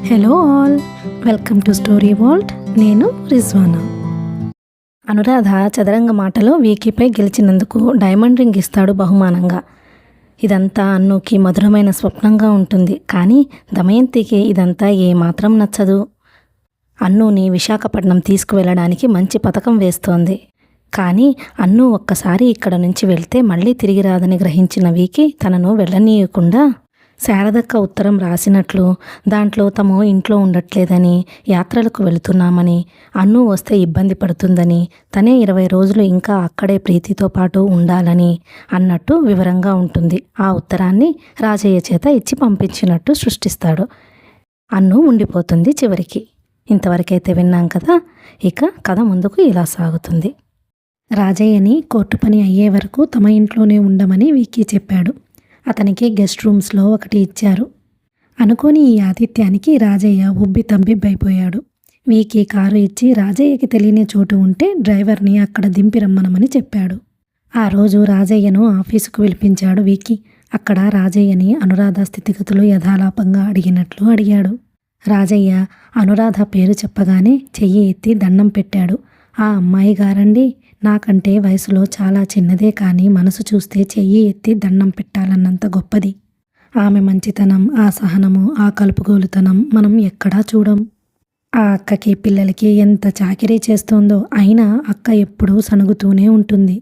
Hello all, welcome to story world. నేను రిజ్వానా. అనురాధ చదరంగ మాటలో వీకీపై గెలిచినందుకు diamond ring ఇస్తాడు బహుమానంగా. ఇదంతా అన్నుకి మధురమైన స్వప్నంగా ఉంటుంది. కానీ దమయంతికి ఇదంతా ఏమాత్రం నచ్చదు. అన్నుని విశాఖపట్నం తీసుకువెళ్ళడానికి మంచి పథకం వేస్తోంది. కానీ అన్ను ఒక్కసారి ఇక్కడ నుంచి వెళ్తే మళ్ళీ తిరిగి రాదని గ్రహించిన వీకి తనను వెళ్ళనీయకుండా శారదక్క ఉత్తరం రాసినట్లు, దాంట్లో తము ఇంట్లో ఉండట్లేదని, యాత్రలకు వెళుతున్నామని, అన్ను వస్తే ఇబ్బంది పడుతుందని, తనే 20 రోజులు ఇంకా అక్కడే ప్రీతితో పాటు ఉండాలని అన్నట్టు వివరంగా ఉంటుంది. ఆ ఉత్తరాన్ని రాజయ్య చేత ఇచ్చి పంపించినట్టు సృష్టిస్తాడు. అన్ను ఉండిపోతుంది చివరికి. ఇంతవరకైతే విన్నాం కదా. ఇక కథ ముందుకు ఇలా సాగుతుంది. రాజయ్యని కోర్టు పని అయ్యే వరకు తమ ఇంట్లోనే ఉండమని వీకీ చెప్పాడు. అతనికి గెస్ట్ రూమ్స్లో ఒకటి ఇచ్చారు. అనుకోని ఈ ఆతిథ్యానికి రాజయ్య ఉబ్బి తబ్బిబ్బైపోయాడు. వీకీ కారు ఇచ్చి రాజయ్యకి తెలియని చోటు ఉంటే డ్రైవర్ని అక్కడ దింపి రమ్మనమని చెప్పాడు. ఆ రోజు రాజయ్యను ఆఫీసుకు పిలిపించాడు వీకీ. అక్కడ రాజయ్యని అనురాధ స్థితిగతులు యథాలాపంగా అడిగినట్లు అడిగాడు. రాజయ్య అనురాధ పేరు చెప్పగానే చెయ్యి ఎత్తి దండం పెట్టాడు. ఆ అమ్మాయి గారండి, నాకంటే వయసులో చాలా చిన్నదే, కానీ మనసు చూస్తే చెయ్యి ఎత్తి దండం పెట్టాలన్నంత గొప్పది. ఆమె మంచితనం, ఆ సహనము, ఆ కలుపుగోలుతనం మనం ఎక్కడా చూడం. ఆ అక్కకి పిల్లలకి ఎంత చాకిరీ చేస్తోందో, అయినా అక్క ఎప్పుడూ సణుగుతూనే ఉంటుంది.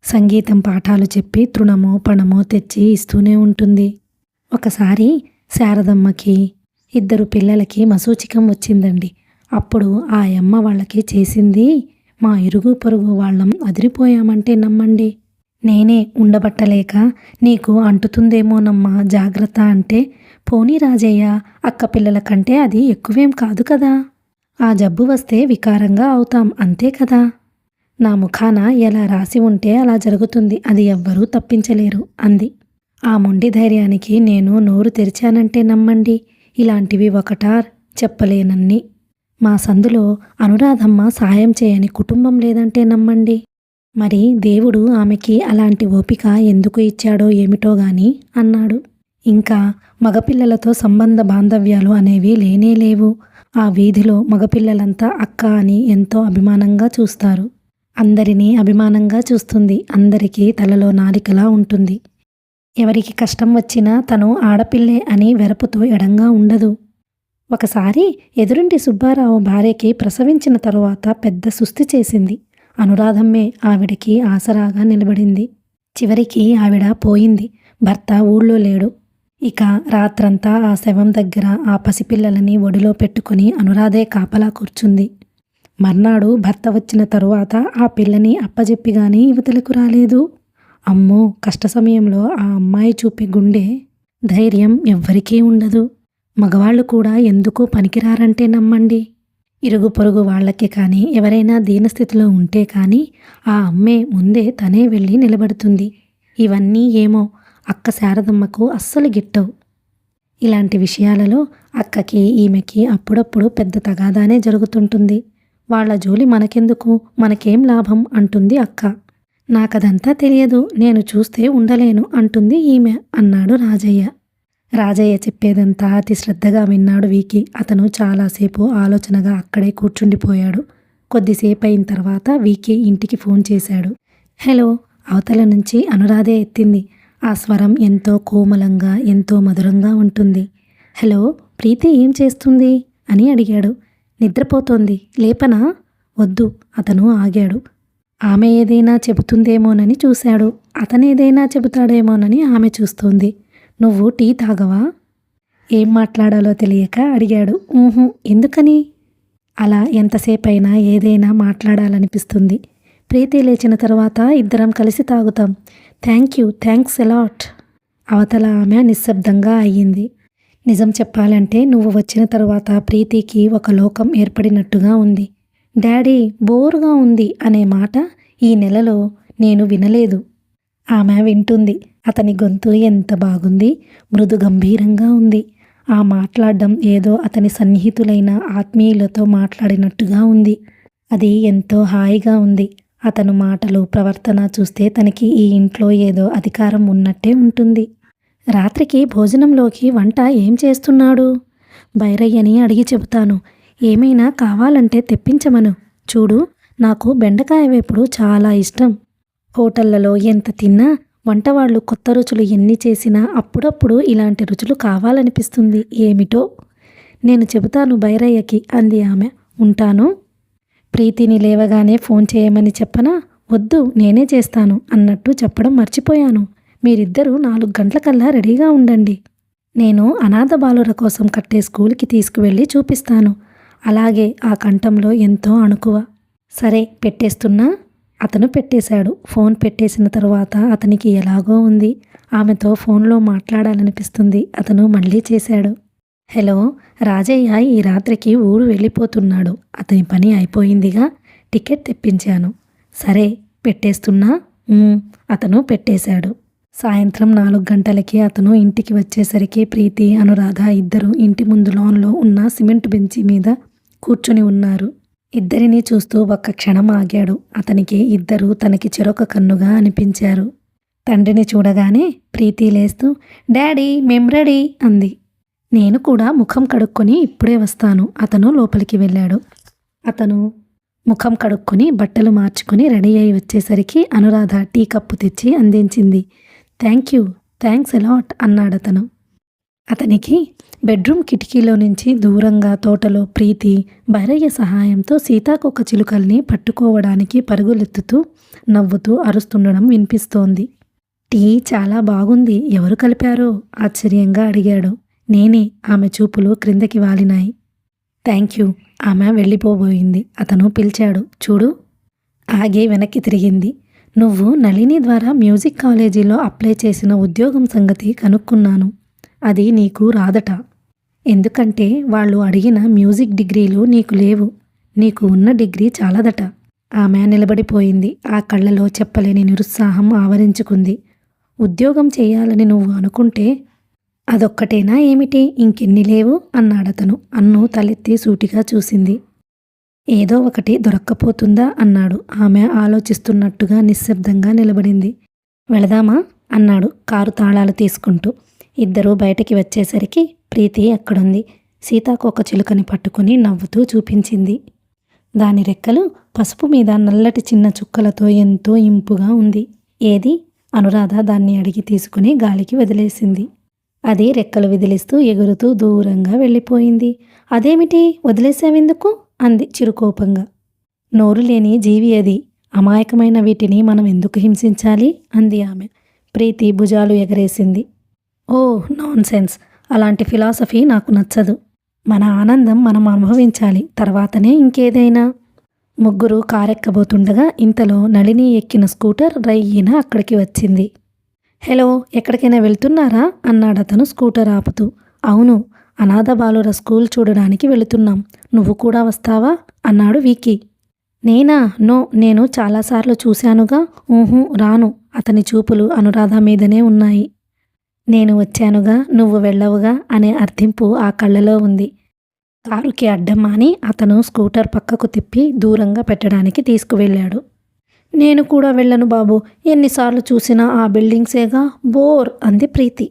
సంగీతం పాఠాలు చెప్పి తృణమో పణమో తెచ్చి ఇస్తూనే ఉంటుంది. ఒకసారి శారదమ్మకి 2 పిల్లలకి మసూచికం వచ్చిందండి. అప్పుడు ఆ అమ్మ వాళ్ళకి చేసింది, మా ఇరుగు పొరుగు వాళ్ళం అదిరిపోయామంటే నమ్మండి. నేనే ఉండబట్టలేక నీకు అంటుతుందేమోనమ్మా జాగ్రత్త అంటే, పోనీ రాజయ్య, అక్క పిల్లల కంటే అది ఎక్కువేం కాదు కదా. ఆ జబ్బు వస్తే వికారంగా అవుతాం అంతే కదా. నా ముఖాన ఎలా రాసి ఉంటే అలా జరుగుతుంది, అది ఎవ్వరూ తప్పించలేరు అంది. ఆ మొండి ధైర్యానికి నేను నోరు తెరిచానంటే నమ్మండి. ఇలాంటివి ఒకటా చెప్పలేనన్ని. మా సందులో అనురాధమ్మ సాయం చేయని కుటుంబం లేదంటే నమ్మండి. మరి దేవుడు ఆమెకి అలాంటి ఓపిక ఎందుకు ఇచ్చాడో ఏమిటో గాని అన్నాడు. ఇంకా మగపిల్లలతో సంబంధ బాంధవ్యాలు అనేవి లేనే లేవు. ఆ వీధిలో మగపిల్లలంతా అక్క అని ఎంతో అభిమానంగా చూస్తారు. అందరినీ అభిమానంగా చూస్తుంది. అందరికీ తలలో నాలికలా ఉంటుంది. ఎవరికి కష్టం వచ్చినా తను ఆడపిల్లే అని వెరపుతో ఎడంగా ఉండదు. ఒకసారి ఎదురింటి సుబ్బారావు భార్యకి ప్రసవించిన తరువాత పెద్ద సుస్థి చేసింది. అనురాధమ్మే ఆవిడకి ఆసరాగా నిలబడింది. చివరికి ఆవిడ పోయింది. భర్త ఊళ్ళో లేడు. ఇక రాత్రంతా ఆ శవం దగ్గర ఆ పసిపిల్లలని ఒడిలో పెట్టుకుని అనురాధే కాపలా కూర్చుంది. మర్నాడు భర్త వచ్చిన తరువాత ఆ పిల్లని అప్పజెప్పిగాని యువతలకు రాలేదు. అమ్మో, కష్ట సమయంలో ఆ అమ్మాయి చూపే గుండె ధైర్యం ఎవ్వరికీ ఉండదు. మగవాళ్ళు కూడా ఎందుకో పనికిరారంటే నమ్మండి. ఇరుగు పొరుగు వాళ్ళకి కానీ, ఎవరైనా దీనస్థితిలో ఉంటే కానీ ఆ అమ్మే ముందే తనే వెళ్ళి నిలబడుతుంది. ఇవన్నీ ఏమో అక్క శారదమ్మకు అస్సలు గిట్టవు. ఇలాంటి విషయాలలో అక్కకి ఈమెకి అప్పుడప్పుడు పెద్ద తగాదానే జరుగుతుంటుంది. వాళ్ళ జోలి మనకెందుకు, మనకేం లాభం అంటుంది అక్క. నాకదంతా తెలియదు, నేను చూస్తే ఉండలేను అంటుంది ఈమె అన్నాడు రాజయ్య. రాజయ్య చెప్పేదంతా అతి శ్రద్ధగా విన్నాడు వీకీ. అతను చాలాసేపు ఆలోచనగా అక్కడే కూర్చుండిపోయాడు. కొద్దిసేపు అయిన తర్వాత వీకీ ఇంటికి ఫోన్ చేశాడు. హలో, అవతల నుంచి అనురాధే ఎత్తింది. ఆ స్వరం ఎంతో కోమలంగా, ఎంతో మధురంగా ఉంటుంది. హలో, ప్రీతి ఏం చేస్తుంది అని అడిగాడు. నిద్రపోతోంది, లేపనా? వద్దు, అతను ఆగాడు. ఆమె ఏదైనా చెబుతుందేమోనని చూశాడు. అతనేదైనా చెబుతాడేమోనని ఆమె చూస్తోంది. నువ్వు టీ తాగవా? ఏం మాట్లాడాలో తెలియక అడిగాడు. ఎందుకని? అలా ఎంతసేపైనా ఏదైనా మాట్లాడాలనిపిస్తుంది. ప్రీతి లేచిన తర్వాత ఇద్దరం కలిసి తాగుతాం. Thanks allot. అవతల ఆమె నిశ్శబ్దంగా అయ్యింది. నిజం చెప్పాలంటే నువ్వు వచ్చిన తరువాత ప్రీతికి ఒక లోకం ఏర్పడినట్టుగా ఉంది. డాడీ, బోరుగా ఉంది అనే మాట ఈ నెలలో నేను వినలేదు. ఆమె వింటుంది. అతని గొంతు ఎంత బాగుంది, మృదు గంభీరంగా ఉంది. ఆ మాట్లాడడం ఏదో అతని సన్నిహితులైన ఆత్మీయులతో మాట్లాడినట్టుగా ఉంది. అది ఎంతో హాయిగా ఉంది. అతను మాటలు, ప్రవర్తన చూస్తే తనకి ఈ ఇంట్లో ఏదో అధికారం ఉన్నట్టే ఉంటుంది. రాత్రికి భోజనంలోకి వంట ఏం చేస్తున్నాడు? భైరయ్యని అడిగి చెబుతాను. ఏమైనా కావాలంటే తెప్పించమను. చూడు, నాకు బెండకాయ వేపుడు చాలా ఇష్టం. హోటళ్లలో ఎంత తిన్నా వంటవాళ్ళు కొత్త రుచులు ఎన్ని చేసినా అప్పుడప్పుడు ఇలాంటి రుచులు కావాలనిపిస్తుంది. ఏమిటో. నేను చెబుతాను భైరయ్యకి అంది ఆమె. ఉంటాను. ప్రీతిని లేవగానే ఫోన్ చేయమని చెప్పనా? వద్దు, నేనే చేస్తాను అన్నట్టు చెప్పడం మర్చిపోయాను. మీరిద్దరూ 4 గంటలకల్లా రెడీగా ఉండండి. నేను అనాథ బాలుర కోసం కట్టే స్కూల్కి తీసుకువెళ్ళి చూపిస్తాను. అలాగే. ఆ కంఠంలో ఎంతో అణుకువ. సరే, పెట్టేస్తున్నా. అతను పెట్టేశాడు. ఫోన్ పెట్టేసిన తరువాత అతనికి ఎలాగో ఉంది. ఆమెతో ఫోన్లో మాట్లాడాలనిపిస్తుంది. అతను మళ్ళీ చేశాడు. హలో, రాజయ్య ఈ రాత్రికి ఊరు వెళ్ళిపోతున్నాడు. అతని పని అయిపోయిందిగా. టికెట్ తెప్పించాను. సరే, పెట్టేస్తున్నా. అతను పెట్టేశాడు. సాయంత్రం 4 గంటలకి అతను ఇంటికి వచ్చేసరికి ప్రీతి, అనురాధ ఇద్దరు ఇంటి ముందు లాన్లో ఉన్న సిమెంట్ బెంచి మీద కూర్చుని ఉన్నారు. ఇద్దరినీ చూస్తూ ఒక్క క్షణం ఆగాడు. అతనికి ఇద్దరూ తనకి చెరొక కన్నుగా అనిపించారు. తండ్రిని చూడగానే ప్రీతి లేస్తూ, డాడీ మేం రెడీ అంది. నేను కూడా ముఖం కడుక్కొని ఇప్పుడే వస్తాను. అతను లోపలికి వెళ్ళాడు. అతను ముఖం కడుక్కొని బట్టలు మార్చుకుని రెడీ అయి వచ్చేసరికి అనురాధ టీ కప్పు తెచ్చి అందించింది. థ్యాంక్స్ అలాట్ అన్నాడతను. అతనికి బెడ్రూమ్ కిటికీలో నుంచి దూరంగా తోటలో ప్రీతి భైరయ్య సహాయంతో సీతాకోక చిలుకల్ని పట్టుకోవడానికి పరుగులెత్తుతూ నవ్వుతూ అరుస్తుండడం వినిపిస్తోంది. టీ చాలా బాగుంది. ఎవరు కలిపారో ఆశ్చర్యంగా అడిగాడు. నేనే. ఆమె చూపులు క్రిందకి వాలినాయి. Thank you. ఆమె వెళ్ళిపోబోయింది. అతను పిలిచాడు. చూడు. ఆగి వెనక్కి తిరిగింది. నువ్వు నళిని ద్వారా మ్యూజిక్ కాలేజీలో అప్లై చేసిన ఉద్యోగం సంగతి కనుక్కున్నాను. అది నీకు రాదట. ఎందుకంటే వాళ్ళు అడిగిన మ్యూజిక్ డిగ్రీలు నీకు లేవు. నీకు ఉన్న డిగ్రీ చాలదట. ఆమె నిలబడిపోయింది. ఆ కళ్ళలో చెప్పలేని నిరుత్సాహం ఆవరించుకుంది. ఉద్యోగం చేయాలని నువ్వు అనుకుంటే అదొక్కటేనా ఏమిటి? ఇంకెన్ని లేవు అన్నాడతను. అన్ను తలెత్తి సూటిగా చూసింది. ఏదో ఒకటి దొరక్కపోతుందా అన్నాడు. ఆమె ఆలోచిస్తున్నట్టుగా నిశ్శబ్దంగా నిలబడింది. వెళదామా అన్నాడు కారు తాళాలు తీసుకుంటూ. ఇద్దరూ బయటికి వచ్చేసరికి ప్రీతి అక్కడుంది. సీతాకోక చిలుకని పట్టుకుని నవ్వుతూ చూపించింది. దాని రెక్కలు పసుపు మీద నల్లటి చిన్న చుక్కలతో ఎంతో ఇంపుగా ఉంది. ఏది? అనురాధ దాన్ని అడిగి తీసుకుని గాలికి వదిలేసింది. అది రెక్కలు విదిలిస్తూ ఎగురుతూ దూరంగా వెళ్ళిపోయింది. అదేమిటి, వదిలేసావెందుకు అంది చిరుకోపంగా. నోరు లేని జీవి అది. అమాయకమైన వీటిని మనం ఎందుకు హింసించాలి అంది ఆమె. ప్రీతి భుజాలు ఎగరేసింది. ఓ నాన్సెన్స్. అలాంటి ఫిలాసఫీ నాకు నచ్చదు. మన ఆనందం మనం అనుభవించాలి, తర్వాతనే ఇంకేదైనా. ముగ్గురు కారెక్కబోతుండగా ఇంతలో నళిని ఎక్కిన స్కూటర్ రయ్యిన అక్కడికి వచ్చింది. హలో, ఎక్కడికైనా వెళ్తున్నారా అన్నాడతను స్కూటర్ ఆపుతూ. అవును, అనాథ బాలుర స్కూల్ చూడడానికి వెళుతున్నాం. నువ్వు కూడా వస్తావా అన్నాడు వికీ. నేనా? నో, నేను చాలాసార్లు చూశానుగా. రాను. అతని చూపులు అనురాధ మీదనే ఉన్నాయి. నేను వచ్చానుగా, నువ్వు వెళ్ళవుగా అనే అర్థింపు ఆ కళ్ళలో ఉంది. కారుకి అడ్డం మాని అతను స్కూటర్ పక్కకు తిప్పి దూరంగా పెట్టడానికి తీసుకువెళ్ళాడు. నేను కూడా వెళ్ళను బాబు. ఎన్నిసార్లు చూసినా ఆ బిల్డింగ్సేగా, బోర్ అంది ప్రీతి.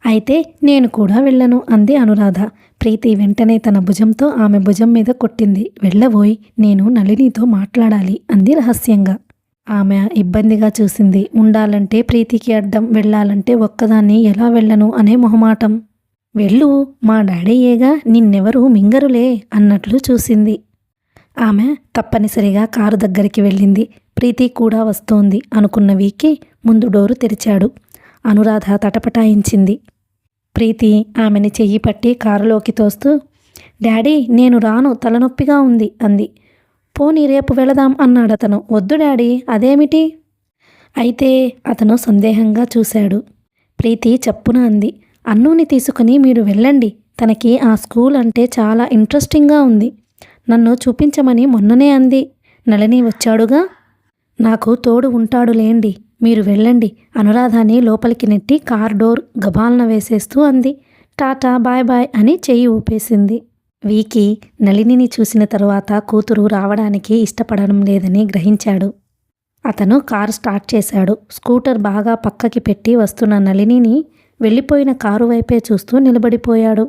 అయితే నేను కూడా వెళ్ళను అంది అనురాధ. ప్రీతి వెంటనే తన భుజంతో ఆమె భుజం మీద కొట్టింది. వెళ్ళబోయ్, నేను నళినితో మాట్లాడాలి అంది రహస్యంగా. ఆమె ఇబ్బందిగా చూసింది. ఉండాలంటే ప్రీతికి అడ్డం, వెళ్ళాలంటే ఒక్కదాన్ని ఎలా వెళ్ళను అనే మొహమాటం. వెళ్ళు, మా డాడీయేగా, నిన్నెవరూ మింగరులే అన్నట్లు చూసింది. ఆమె తప్పనిసరిగా కారు దగ్గరికి వెళ్ళింది. ప్రీతి కూడా వస్తోంది అనుకున్న వీకి ముందు డోరు తెరిచాడు. అనురాధ తటపటాయించింది. ప్రీతి ఆమెని చెయ్యి పట్టి కారులోకి తోస్తూ, డాడీ నేను రాను, తలనొప్పిగా ఉంది అంది. పోనీ రేపు వెళదాం అన్నాడతను. వద్దు డాడీ. అదేమిటి? అయితే అతను సందేహంగా చూశాడు. ప్రీతి చప్పున అంది. అన్నూని తీసుకుని మీరు వెళ్ళండి. తనకి ఆ స్కూల్ అంటే చాలా ఇంట్రెస్టింగ్గా ఉంది. నన్ను చూపించమని మొన్ననే అంది. నళిని వచ్చాడుగా. నాకు తోడు ఉంటాడులేండి. మీరు వెళ్ళండి. అనురాధాని లోపలికి నెట్టి కార్ డోర్ గబాల్న వేసేస్తూ అంది. టాటా, బాయ్ బాయ్ అని చెయ్యి ఊపేసింది. వీకి నళినిని చూసిన తరువాత కూతురు రావడానికి ఇష్టపడడం లేదని గ్రహించాడు. అతను కారు స్టార్ట్ చేశాడు. స్కూటర్ బాగా పక్కకి పెట్టి వస్తున్న నళినిని వెళ్ళిపోయిన కారు వైపే చూస్తూ నిలబడిపోయాడు.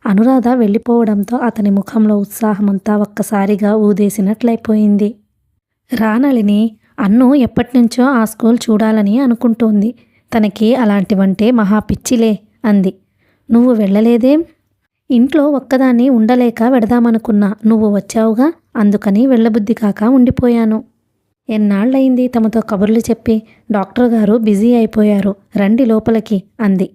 అనురాధ వెళ్ళిపోవడంతో అతని ముఖంలో ఉత్సాహమంతా ఒక్కసారిగా ఊదేసినట్లయిపోయింది. రానళిని అన్ను ఎప్పటినుంచో ఆ స్కూల్ చూడాలని అనుకుంటోంది. తనకి అలాంటివంటే మహా పిచ్చిలే అంది. నువ్వు వెళ్ళలేదేం? ఇంట్లో ఒక్కదాన్ని ఉండలేక వెడదామనుకున్నా. నువ్వు వచ్చావుగా, అందుకని వెళ్ళబుద్ధి కాక ఉండిపోయాను. ఎన్నాళ్ళయింది తమతో కబుర్లు చెప్పి? డాక్టర్ గారు బిజీ అయిపోయారు, రండి లోపలికి అంది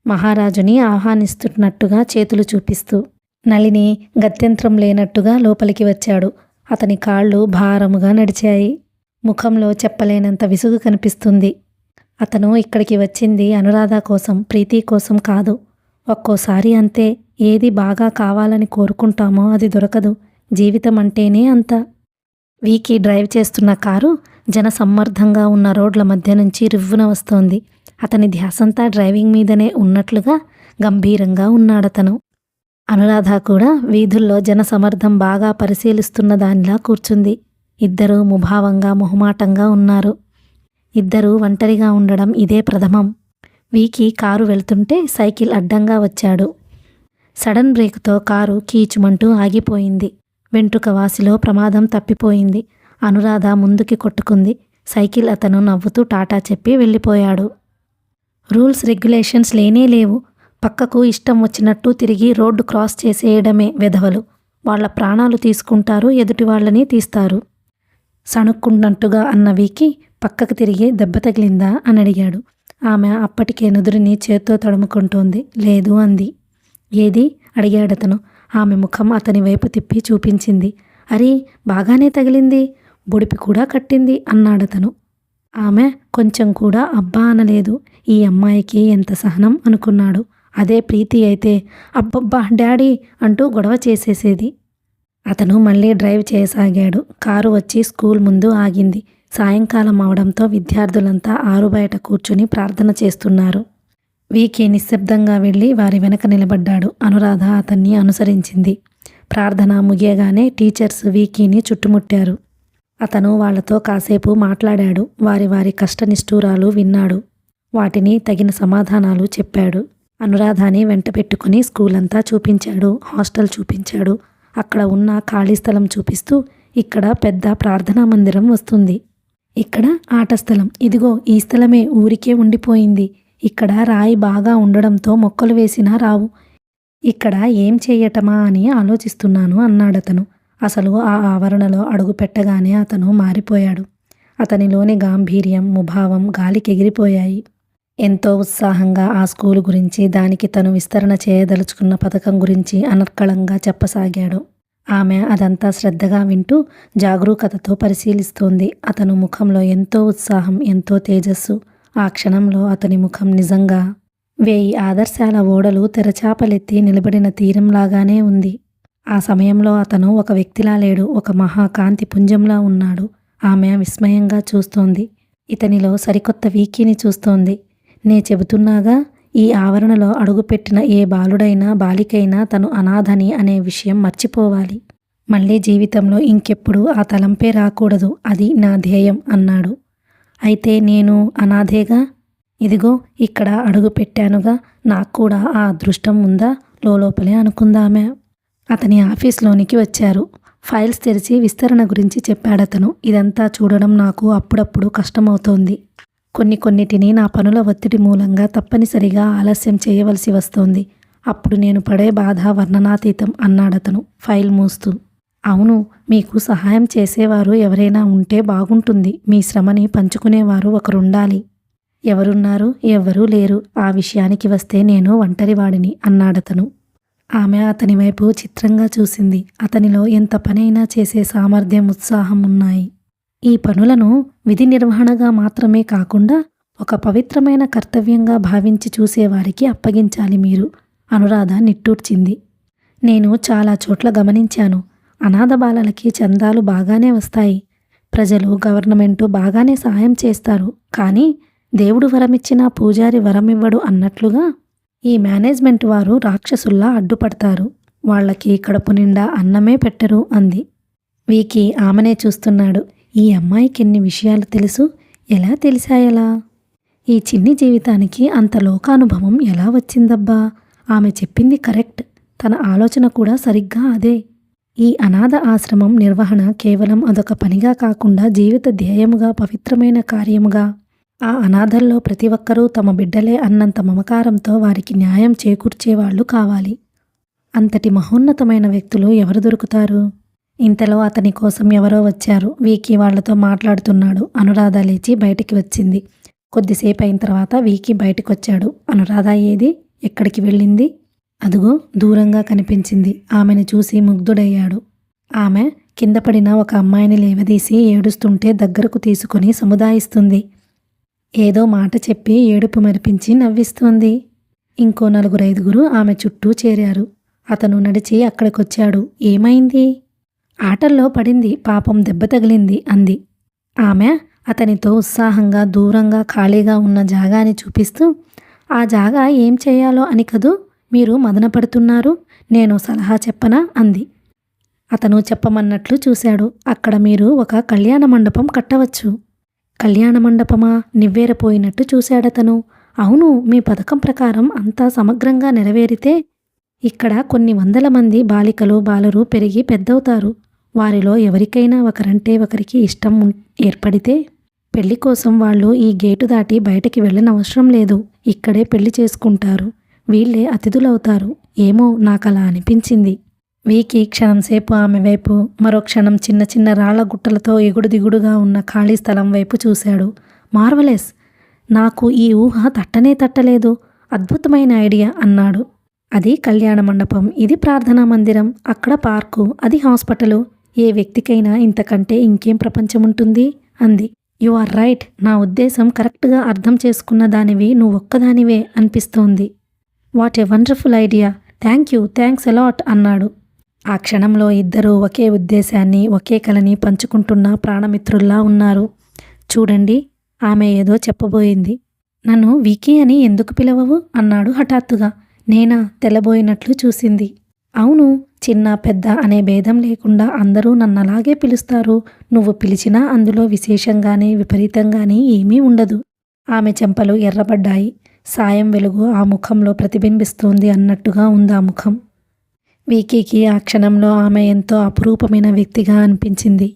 మహారాజుని ఆహ్వానిస్తున్నట్టుగా చేతులు చూపిస్తూ. నళిని గత్యంతరం లేనట్టుగా లోపలికి వచ్చాడు. అతని కాళ్ళు భారముగా నడిచాయి. ముఖంలో చెప్పలేనంత విసుగు కనిపిస్తుంది. అతను ఇక్కడికి వచ్చింది అనురాధ కోసం, ప్రీతి కోసం కాదు. ఒక్కోసారి అంతే, ఏది బాగా కావాలని కోరుకుంటామో అది దొరకదు. జీవితం అంటేనే అంత. వీకి డ్రైవ్ చేస్తున్న కారు జనసమ్మర్దంగా ఉన్న రోడ్ల మధ్య నుంచి రివ్వున వస్తోంది. అతని ధ్యాసంతా డ్రైవింగ్ మీదనే ఉన్నట్లుగా గంభీరంగా ఉన్నాడతను. అనురాధ కూడా వీధుల్లో జనసమర్థం బాగా పరిశీలిస్తున్న దానిలా కూర్చుంది. ఇద్దరూ ముభావంగా మొహమాటంగా ఉన్నారు. ఇద్దరూ ఒంటరిగా ఉండడం ఇదే ప్రథమం. వీకి కారు వెళ్తుంటే సైకిల్ అడ్డంగా వచ్చాడు. సడన్ బ్రేకుతో కారు కీచుమంటూ ఆగిపోయింది. వెంట్రుక వాసిలో ప్రమాదం తప్పిపోయింది. అనురాధ ముందుకి కొట్టుకుంది. సైకిల్ అతను నవ్వుతూ టాటా చెప్పి వెళ్ళిపోయాడు. రూల్స్ రెగ్యులేషన్స్ లేనే లేవు. పక్కకు ఇష్టం వచ్చినట్టు తిరిగి రోడ్డు క్రాస్ చేసేయడమే వెధవలు. వాళ్ళ ప్రాణాలు తీసుకుంటారు, ఎదుటి వాళ్ళని తీస్తారు. సణుక్కున్నట్టుగా అన్న వీకి పక్కకు తిరిగి దెబ్బ తగిలిందా అని అడిగాడు. ఆమె అప్పటికే నుదురిని చేత్తో తడుముకుంటోంది. లేదు అంది. ఏది అడిగాడతను. ఆమె ముఖం అతని వైపు తిప్పి చూపించింది. అరే, బాగానే తగిలింది, బొడిపి కూడా కట్టింది అన్నాడతను. ఆమె కొంచెం కూడా అబ్బా అనలేదు. ఈ అమ్మాయికి ఎంత సహనం అనుకున్నాడు. అదే ప్రీతి అయితే అబ్బబ్బా డాడీ అంటూ గొడవ చేసేసేది. అతను మళ్ళీ డ్రైవ్ చేయసాగాడు. కారు వచ్చి స్కూల్ ముందు ఆగింది. సాయంకాలం అవడంతో విద్యార్థులంతా ఆరుబయట కూర్చుని ప్రార్థన చేస్తున్నారు. వీకి నిశ్శబ్దంగా వెళ్ళి వారి వెనక నిలబడ్డాడు. అనురాధ అతన్ని అనుసరించింది. ప్రార్థన ముగియగానే టీచర్స్ వీకీని చుట్టుముట్టారు. అతను వాళ్లతో కాసేపు మాట్లాడాడు. వారి వారి కష్టనిష్ఠూరాలు విన్నాడు. వాటిని తగిన సమాధానాలు చెప్పాడు. అనురాధని వెంట పెట్టుకుని స్కూల్ అంతా చూపించాడు. హాస్టల్ చూపించాడు. అక్కడ ఉన్న ఖాళీ స్థలం చూపిస్తూ, ఇక్కడ పెద్ద ప్రార్థనా మందిరం వస్తుంది, ఇక్కడ ఆట స్థలం, ఇదిగో ఈ స్థలమే ఊరికే ఉండిపోయింది, ఇక్కడ రాయి బాగా ఉండడంతో మొక్కలు వేసినా రావు, ఇక్కడ ఏం చేయటమా అని ఆలోచిస్తున్నాను అన్నాడతను. అసలు ఆ ఆవరణలో అడుగు పెట్టగానే అతను మారిపోయాడు. అతనిలోని గాంభీర్యం, ముభావం గాలికెగిరిపోయాయి. ఎంతో ఉత్సాహంగా ఆ స్కూలు గురించి, దానికి తను విస్తరణ చేయదలుచుకున్న పథకం గురించి అనర్కళంగా చెప్పసాగాడు. ఆమె అదంతా శ్రద్ధగా వింటూ జాగరూకతతో పరిశీలిస్తోంది. అతను ముఖంలో ఎంతో ఉత్సాహం, ఎంతో తేజస్సు. ఆ క్షణంలో అతని ముఖం నిజంగా 1000 ఆదర్శాల ఓడలు తెరచాపలెత్తి నిలబడిన తీరంలాగానే ఉంది. ఆ సమయంలో అతను ఒక వ్యక్తిలా లేడు, ఒక మహాకాంతి పుంజంలా ఉన్నాడు. ఆమె విస్మయంగా చూస్తోంది. ఇతనిలో సరికొత్త వీకీని చూస్తోంది. నే చెబుతున్నాగా, ఈ ఆవరణలో అడుగుపెట్టిన ఏ బాలుడైనా బాలికైనా తను అనాథని అనే విషయం మర్చిపోవాలి. మళ్ళీ జీవితంలో ఇంకెప్పుడు ఆ తలంపే రాకూడదు. అది నా ధ్యేయం అన్నాడు. అయితే నేను అనాథేగా, ఇదిగో ఇక్కడ అడుగు పెట్టానుగా, నాకు కూడా ఆ అదృష్టం ఉందా లోపలే అనుకుందామే. అతని ఆఫీస్లోనికి వచ్చారు. ఫైల్స్ తెరిచి విస్తరణ గురించి చెప్పాడతను. ఇదంతా చూడడం నాకు అప్పుడప్పుడు కష్టమవుతోంది. కొన్నిటిని నా పనుల ఒత్తిడి మూలంగా తప్పనిసరిగా ఆలస్యం చేయవలసి వస్తోంది. అప్పుడు నేను పడే బాధ వర్ణనాతీతం అన్నాడతను ఫైల్ మూస్తూ. అవును, మీకు సహాయం చేసేవారు ఎవరైనా ఉంటే బాగుంటుంది. మీ శ్రమని పంచుకునేవారు ఒకరుండాలి. ఎవరున్నారు? ఎవ్వరూ లేరు. ఆ విషయానికి వస్తే నేను ఒంటరివాడిని అన్నాడతను. ఆమె అతని వైపు చిత్రంగా చూసింది. అతనిలో ఎంత పనైనా చేసే సామర్థ్యం, ఉత్సాహం ఉన్నాయి. ఈ పనులను విధి నిర్వహణగా మాత్రమే కాకుండా ఒక పవిత్రమైన కర్తవ్యంగా భావించి చూసేవారికి అప్పగించాలి మీరు. అనురాధ నిట్టూర్చింది. నేను చాలా చోట్ల గమనించాను. అనాథ బాలలకి చందాలు బాగానే వస్తాయి. ప్రజలు, గవర్నమెంటు బాగానే సహాయం చేస్తారు. కానీ దేవుడు వరమిచ్చినా పూజారి వరమివ్వడు అన్నట్లుగా ఈ మేనేజ్మెంట్ వారు రాక్షసుల్లా అడ్డుపడతారు. వాళ్ళకి కడుపు నిండా అన్నమే పెట్టరు అంది. వీకి ఆమెనే చూస్తున్నాడు. ఈ అమ్మాయికి ఎన్ని విషయాలు తెలుసు, ఎలా తెలిసాయలా? ఈ చిన్ని జీవితానికి అంత లోకానుభవం ఎలా వచ్చిందబ్బా? ఆమె చెప్పింది కరెక్ట్. తన ఆలోచన కూడా సరిగ్గా అదే. ఈ అనాథ ఆశ్రమం నిర్వహణ కేవలం అదొక పనిగా కాకుండా జీవిత ధ్యేయముగా, పవిత్రమైన కార్యముగా, ఆ అనాథల్లో ప్రతి ఒక్కరూ తమ బిడ్డలే అన్నంత మమకారంతో వారికి న్యాయం చేకూర్చేవాళ్లు కావాలి. అంతటి మహోన్నతమైన వ్యక్తులు ఎవరు దొరుకుతారు? ఇంతలో అతని కోసం ఎవరో వచ్చారు. వీకీ వాళ్లతో మాట్లాడుతున్నాడు. అనురాధ లేచి బయటికి వచ్చింది. కొద్దిసేపు అయిన తర్వాత వీకీ బయటికొచ్చాడు. అనురాధ ఏది? ఎక్కడికి వెళ్ళింది? అదుగో దూరంగా కనిపించింది. ఆమెను చూసి ముగ్ధుడయ్యాడు. ఆమె కింద పడిన ఒక అమ్మాయిని లేవదీసి ఏడుస్తుంటే దగ్గరకు తీసుకుని సముదాయిస్తుంది. ఏదో మాట చెప్పి ఏడుపు మరిపించి నవ్విస్తోంది. ఇంకో 4-5 ఆమె చుట్టూ చేరారు. అతను నడిచి అక్కడికొచ్చాడు. ఏమైంది? ఆటల్లో పడింది, పాపం దెబ్బ తగిలింది అంది. ఆమె అతనితో ఉత్సాహంగా దూరంగా ఖాళీగా ఉన్న జాగాని చూపిస్తూ, ఆ జాగా ఏం చేయాలో అని కదూ మీరు మదనపడుతున్నారు, నేను సలహా చెప్పనా అంది. అతను చెప్పమన్నట్లు చూశాడు. అక్కడ మీరు ఒక కళ్యాణ మండపం కట్టవచ్చు. కళ్యాణ మండపమా? నివ్వేరపోయినట్టు చూశాడతను. అవును, మీ పథకం ప్రకారం అంతా సమగ్రంగా నెరవేరితే ఇక్కడ కొన్ని 100 మంది బాలికలు బాలురు పెరిగి పెద్దవుతారు. వారిలో ఎవరికైనా ఒకరంటే ఒకరికి ఇష్టం ఏర్పడితే పెళ్లి కోసం వాళ్ళు ఈ గేటు దాటి బయటికి వెళ్ళనవసరం లేదు. ఇక్కడే పెళ్లి చేసుకుంటారు. వీళ్ళే అతిథులవుతారు. ఏమో నాకలా అనిపించింది. వీకీ క్షణంసేపు ఆమె వైపు, మరో క్షణం చిన్న చిన్న రాళ్ల గుట్టలతో ఎగుడు దిగుడుగా ఉన్న ఖాళీ స్థలం వైపు చూశాడు. మార్వలెస్! నాకు ఈ ఊహ తట్టనే తట్టలేదు. అద్భుతమైన ఐడియా అన్నాడు. అది కళ్యాణ మండపం, ఇది ప్రార్థనా మందిరం, అక్కడ పార్కు, అది హాస్పిటలు. ఏ వ్యక్తికైనా ఇంతకంటే ఇంకేం ప్రపంచం ఉంటుంది అంది. You are right. నా ఉద్దేశం కరెక్ట్గా అర్థం చేసుకున్న దానివి నువ్వొక్కదానివే అనిపిస్తోంది. What a wonderful idea. Thanks a lot అన్నాడు. ఆ క్షణంలో ఇద్దరూ ఒకే ఉద్దేశాన్ని, ఒకే కలని పంచుకుంటున్న ప్రాణమిత్రుల్లా ఉన్నారు. చూడండి, ఆమె ఏదో చెప్పబోయింది. నన్ను వీకీ అని ఎందుకు పిలవవు అన్నాడు హఠాత్తుగా. నేనా? తెల్లబోయినట్లు చూసింది. అవును, చిన్న పెద్ద అనే భేదం లేకుండా అందరూ నన్నలాగే పిలుస్తారు. నువ్వు పిలిచినా అందులో విశేషంగానే విపరీతంగానే ఏమీ ఉండదు. ఆమె చెంపలు ఎర్రబడ్డాయి. సాయం వెలుగు ఆ ముఖంలో ప్రతిబింబిస్తోంది అన్నట్టుగా ఉందా ముఖం. వీకీకి ఆ క్షణంలో ఆమె ఎంతో అపురూపమైన వ్యక్తిగా అనిపించింది.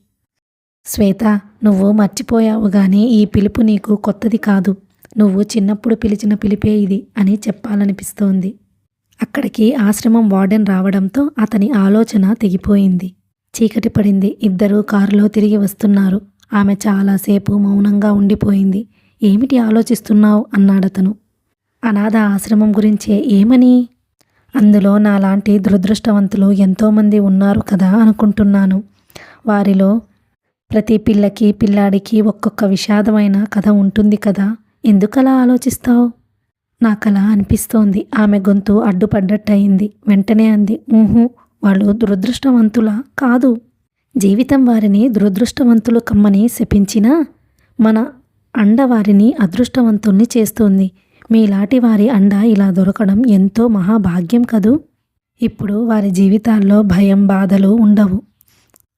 శ్వేత, నువ్వు మర్చిపోయావు గాని ఈ పిలుపు నీకు కొత్తది కాదు. నువ్వు చిన్నప్పుడు పిలిచిన పిలిపే ఇది అని చెప్పాలనిపిస్తోంది. అక్కడికి ఆశ్రమం వార్డెన్ రావడంతో అతని ఆలోచన తెగిపోయింది. చీకటి పడింది. ఇద్దరూ కారులో తిరిగి వస్తున్నారు. ఆమె చాలాసేపు మౌనంగా ఉండిపోయింది. ఏమిటి ఆలోచిస్తున్నావు అన్నాడతను. అనాథ ఆశ్రమం గురించే. ఏమని? అందులో నాలాంటి దురదృష్టవంతులు ఎంతోమంది ఉన్నారు కదా అనుకుంటున్నాను. వారిలో ప్రతి పిల్లకి పిల్లాడికి ఒక్కొక్క విషాదమైన కథ ఉంటుంది కదా. ఎందుకలా ఆలోచిస్తావు? నాకలా అనిపిస్తోంది. ఆమె గొంతు అడ్డుపడ్డట్టయింది. వెంటనే అంది, వాళ్ళు దురదృష్టవంతులా? కాదు. జీవితం వారిని దురదృష్టవంతులు కమ్మని శపించినా మన అండ వారిని అదృష్టవంతుల్ని చేస్తోంది. మీలాంటి వారి అండ ఇలా దొరకడం ఎంతో మహాభాగ్యం కదూ. ఇప్పుడు వారి జీవితాల్లో భయం, బాధలు ఉండవు.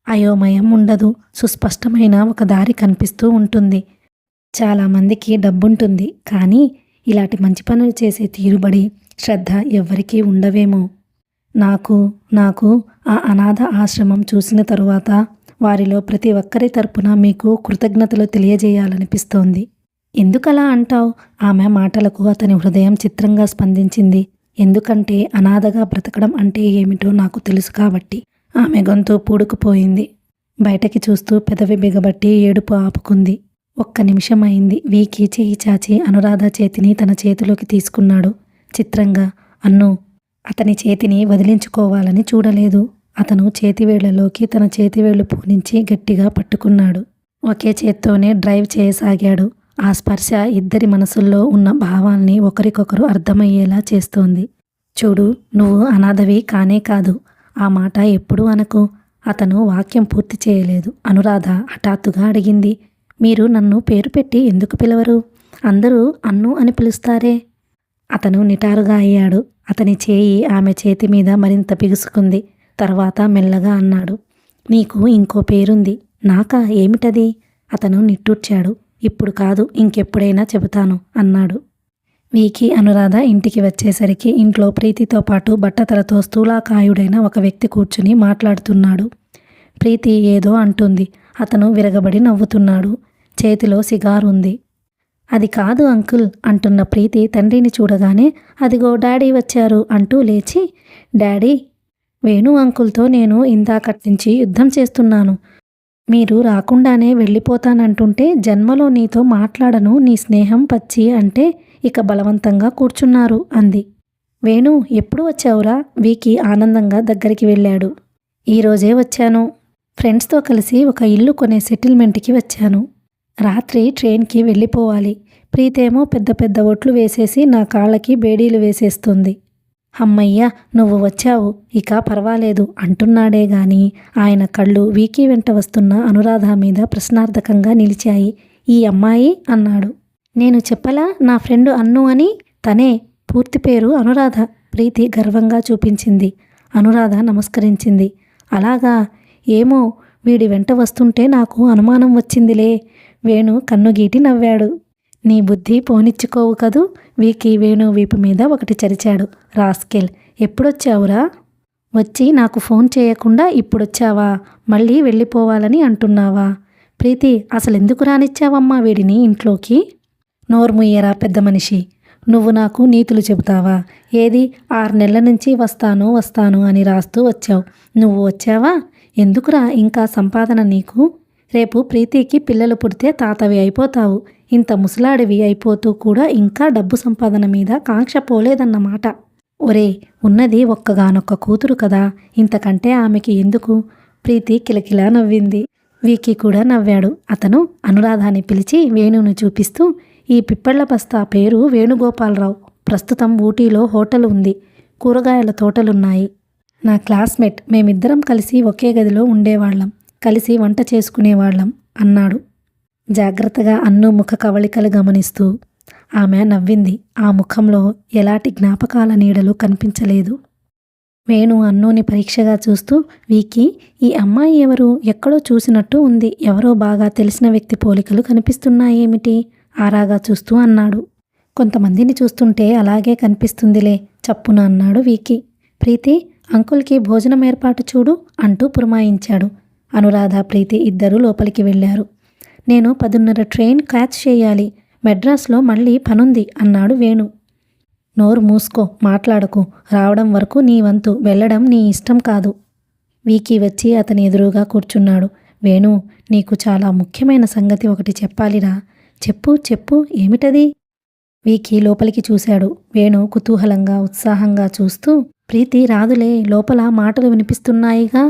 అయోమయం ఉండదు. సుస్పష్టమైన ఒక దారి కనిపిస్తూ ఉంటుంది. చాలామందికి డబ్బుంటుంది, కానీ ఇలాంటి మంచి పనులు చేసే తీరుబడి, శ్రద్ధ ఎవ్వరికీ ఉండవేమో. నాకు ఆ అనాథ ఆశ్రమం చూసిన తరువాత వారిలో ప్రతి ఒక్కరి తరపున మీకు కృతజ్ఞతలు తెలియజేయాలనిపిస్తోంది. ఎందుకలా అంటావు? ఆమె మాటలకు అతని హృదయం చిత్రంగా స్పందించింది. ఎందుకంటే అనాథగా బ్రతకడం అంటే ఏమిటో నాకు తెలుసు కాబట్టి. ఆమె గొంతు పూడుకుపోయింది. బయటకి చూస్తూ పెదవి బిగబట్టి ఏడుపు ఆపుకుంది. ఒక్క నిమిషం అయింది. వీకీ చేయి చాచి అనురాధ చేతిని తన చేతిలోకి తీసుకున్నాడు. చిత్రంగా. అన్ను అతని చేతిని వదిలించుకోవాలని చూడలేదు. అతను చేతివేళ్లలోకి తన చేతివేళ్లు పూనించి గట్టిగా పట్టుకున్నాడు. ఒకే చేత్తోనే డ్రైవ్ చేయసాగాడు. ఆ స్పర్శ ఇద్దరి మనసుల్లో ఉన్న భావాల్ని ఒకరికొకరు అర్థమయ్యేలా చేస్తోంది. చూడు, నువ్వు అనాథవి కానే కాదు. ఆ మాట ఎప్పుడూ అనకు. అతను వాక్యం పూర్తి చేయలేదు. అనురాధ హఠాత్తుగా అడిగింది, మీరు నన్ను పేరు పెట్టి ఎందుకు పిలవరు? అందరూ అన్ను అని పిలుస్తారే. అతను నిటారుగా అయ్యాడు. అతని చేయి ఆమె చేతి మీద మరింత బిగుసుకుంది. తర్వాత మెల్లగా అన్నాడు, నీకు ఇంకో పేరుంది. నాకా? ఏమిటది? అతను నిట్టూర్చాడు. ఇప్పుడు కాదు, ఇంకెప్పుడైనా చెబుతాను అన్నాడు. వీకి అనురాధ ఇంటికి వచ్చేసరికి ఇంట్లో ప్రీతితో పాటు బట్టతలతో స్థూలాకాయుడైన ఒక వ్యక్తి కూర్చుని మాట్లాడుతున్నాడు. ప్రీతి ఏదో అంటుంది. అతను విరగబడి నవ్వుతున్నాడు. చేతిలో సిగార్ ఉంది. అది కాదు అంకుల్ అంటున్న ప్రీతి తండ్రిని చూడగానే అదిగో డాడీ వచ్చారు అంటూ లేచి, డాడీ, వేణు అంకుల్తో నేను ఇందాకట్నుంచి యుద్ధం చేస్తున్నాను. మీరు రాకుండానే వెళ్ళిపోతానంటుంటే జన్మలో నీతో మాట్లాడను, నీ స్నేహం పచ్చి అంటే ఇక బలవంతంగా కూర్చున్నారు అంది. వేణు, ఎప్పుడు వచ్చావురా? వీకి ఆనందంగా దగ్గరికి వెళ్ళాడు. ఈరోజే వచ్చాను. ఫ్రెండ్స్తో కలిసి ఒక ఇల్లు కొనే సెటిల్మెంట్కి వచ్చాను. రాత్రి ట్రైన్కి వెళ్ళిపోవాలి. ప్రీతేమో పెద్ద పెద్ద ఒట్లు వేసేసి నా కాళ్ళకి బేడీలు వేసేస్తుంది. అమ్మయ్య, నువ్వు వచ్చావు, ఇక పర్వాలేదు అంటున్నాడే గాని ఆయన కళ్ళు వీకీ వెంట వస్తున్న అనురాధ మీద ప్రశ్నార్థకంగా నిలిచాయి. ఈ అమ్మాయి అన్నాడు. నేను చెప్పలా నా ఫ్రెండ్ అన్ను అని? తనే. పూర్తి పేరు అనురాధ. ప్రీతి గర్వంగా చూపించింది. అనురాధ నమస్కరించింది. అలాగా? ఏమో, వీడి వెంట వస్తుంటే నాకు అనుమానం వచ్చిందిలే. వేణు కన్నుగీటి నవ్వాడు. నీ బుద్ధి పోనిచ్చుకోవు కదూ. వీకి వేణు వీపు మీద ఒకటి చరిచాడు. రాస్కెల్, ఎప్పుడొచ్చావురా? వచ్చి నాకు ఫోన్ చేయకుండా ఇప్పుడొచ్చావా? మళ్ళీ వెళ్ళిపోవాలని అంటున్నావా? ప్రీతి, అసలెందుకు రానిచ్చావమ్మా వీడిని ఇంట్లోకి? నోర్ముయ్యరా పెద్ద మనిషి. నువ్వు నాకు నీతులు చెబుతావా? ఏది 6 నెలల నుంచి వస్తాను అని రాస్తూ వచ్చావు. నువ్వు వచ్చావా? ఎందుకురా ఇంకా సంపాదన నీకు? రేపు ప్రీతికి పిల్లలు పుడితే తాతవి అయిపోతావు. ఇంత ముసలాడివి అయిపోతూ కూడా ఇంకా డబ్బు సంపాదన మీద కాంక్ష పోలేదన్నమాట. ఒరే, ఉన్నది ఒక్కగానొక్క కూతురు కదా, ఇంతకంటే ఆమెకి ఎందుకు? ప్రీతి కిలకిలా నవ్వింది. వీకి కూడా నవ్వాడు. అతను అనురాధాని పిలిచి వేణుని చూపిస్తూ, ఈ పిప్పళ్ల బస్తా పేరు వేణుగోపాలరావు. ప్రస్తుతం ఊటీలో హోటల్ ఉంది. కూరగాయల తోటలున్నాయి. నా క్లాస్మేట్. మేమిద్దరం కలిసి ఒకే గదిలో ఉండేవాళ్ళం. కలిసి వంట చేసుకునేవాళ్ళం అన్నాడు జాగ్రత్తగా అన్ను ముఖ కవళికలు గమనిస్తూ. ఆమె నవ్వింది. ఆ ముఖంలో ఎలాంటి జ్ఞాపకాల నీడలు కనిపించలేదు. వేణు అన్నుని పరీక్షగా చూస్తూ, వీకి, ఈ అమ్మాయి ఎవరు? ఎక్కడో చూసినట్టు ఉంది. ఎవరో బాగా తెలిసిన వ్యక్తి పోలికలు కనిపిస్తున్నాయేమిటి? ఆరాగా చూస్తూ అన్నాడు. కొంతమందిని చూస్తుంటే అలాగే కనిపిస్తుందిలే చప్పున అన్నాడు వీకి. ప్రీతి, అంకుల్కి భోజనం ఏర్పాటు చూడు అంటూ పురమాయించాడు. అనురాధ, ప్రీతి ఇద్దరూ లోపలికి వెళ్ళారు. నేను 10:30 ట్రైన్ క్యాచ్ చేయాలి. మెడ్రాస్లో మళ్ళీ పనుంది అన్నాడు వేణు. నోరు మూసుకో, మాట్లాడకు. రావడం వరకు నీ వంతు, వెళ్ళడం నీ ఇష్టం కాదు. వీకి వచ్చి అతని ఎదురుగా కూర్చున్నాడు. వేణు, నీకు చాలా ముఖ్యమైన సంగతి ఒకటి చెప్పాలిరా. చెప్పు, ఏమిటది? వీకి లోపలికి చూశాడు. వేణు కుతూహలంగా ఉత్సాహంగా చూస్తూ, ప్రీతి రాదులే, లోపల మాటలు వినిపిస్తున్నాయిగా.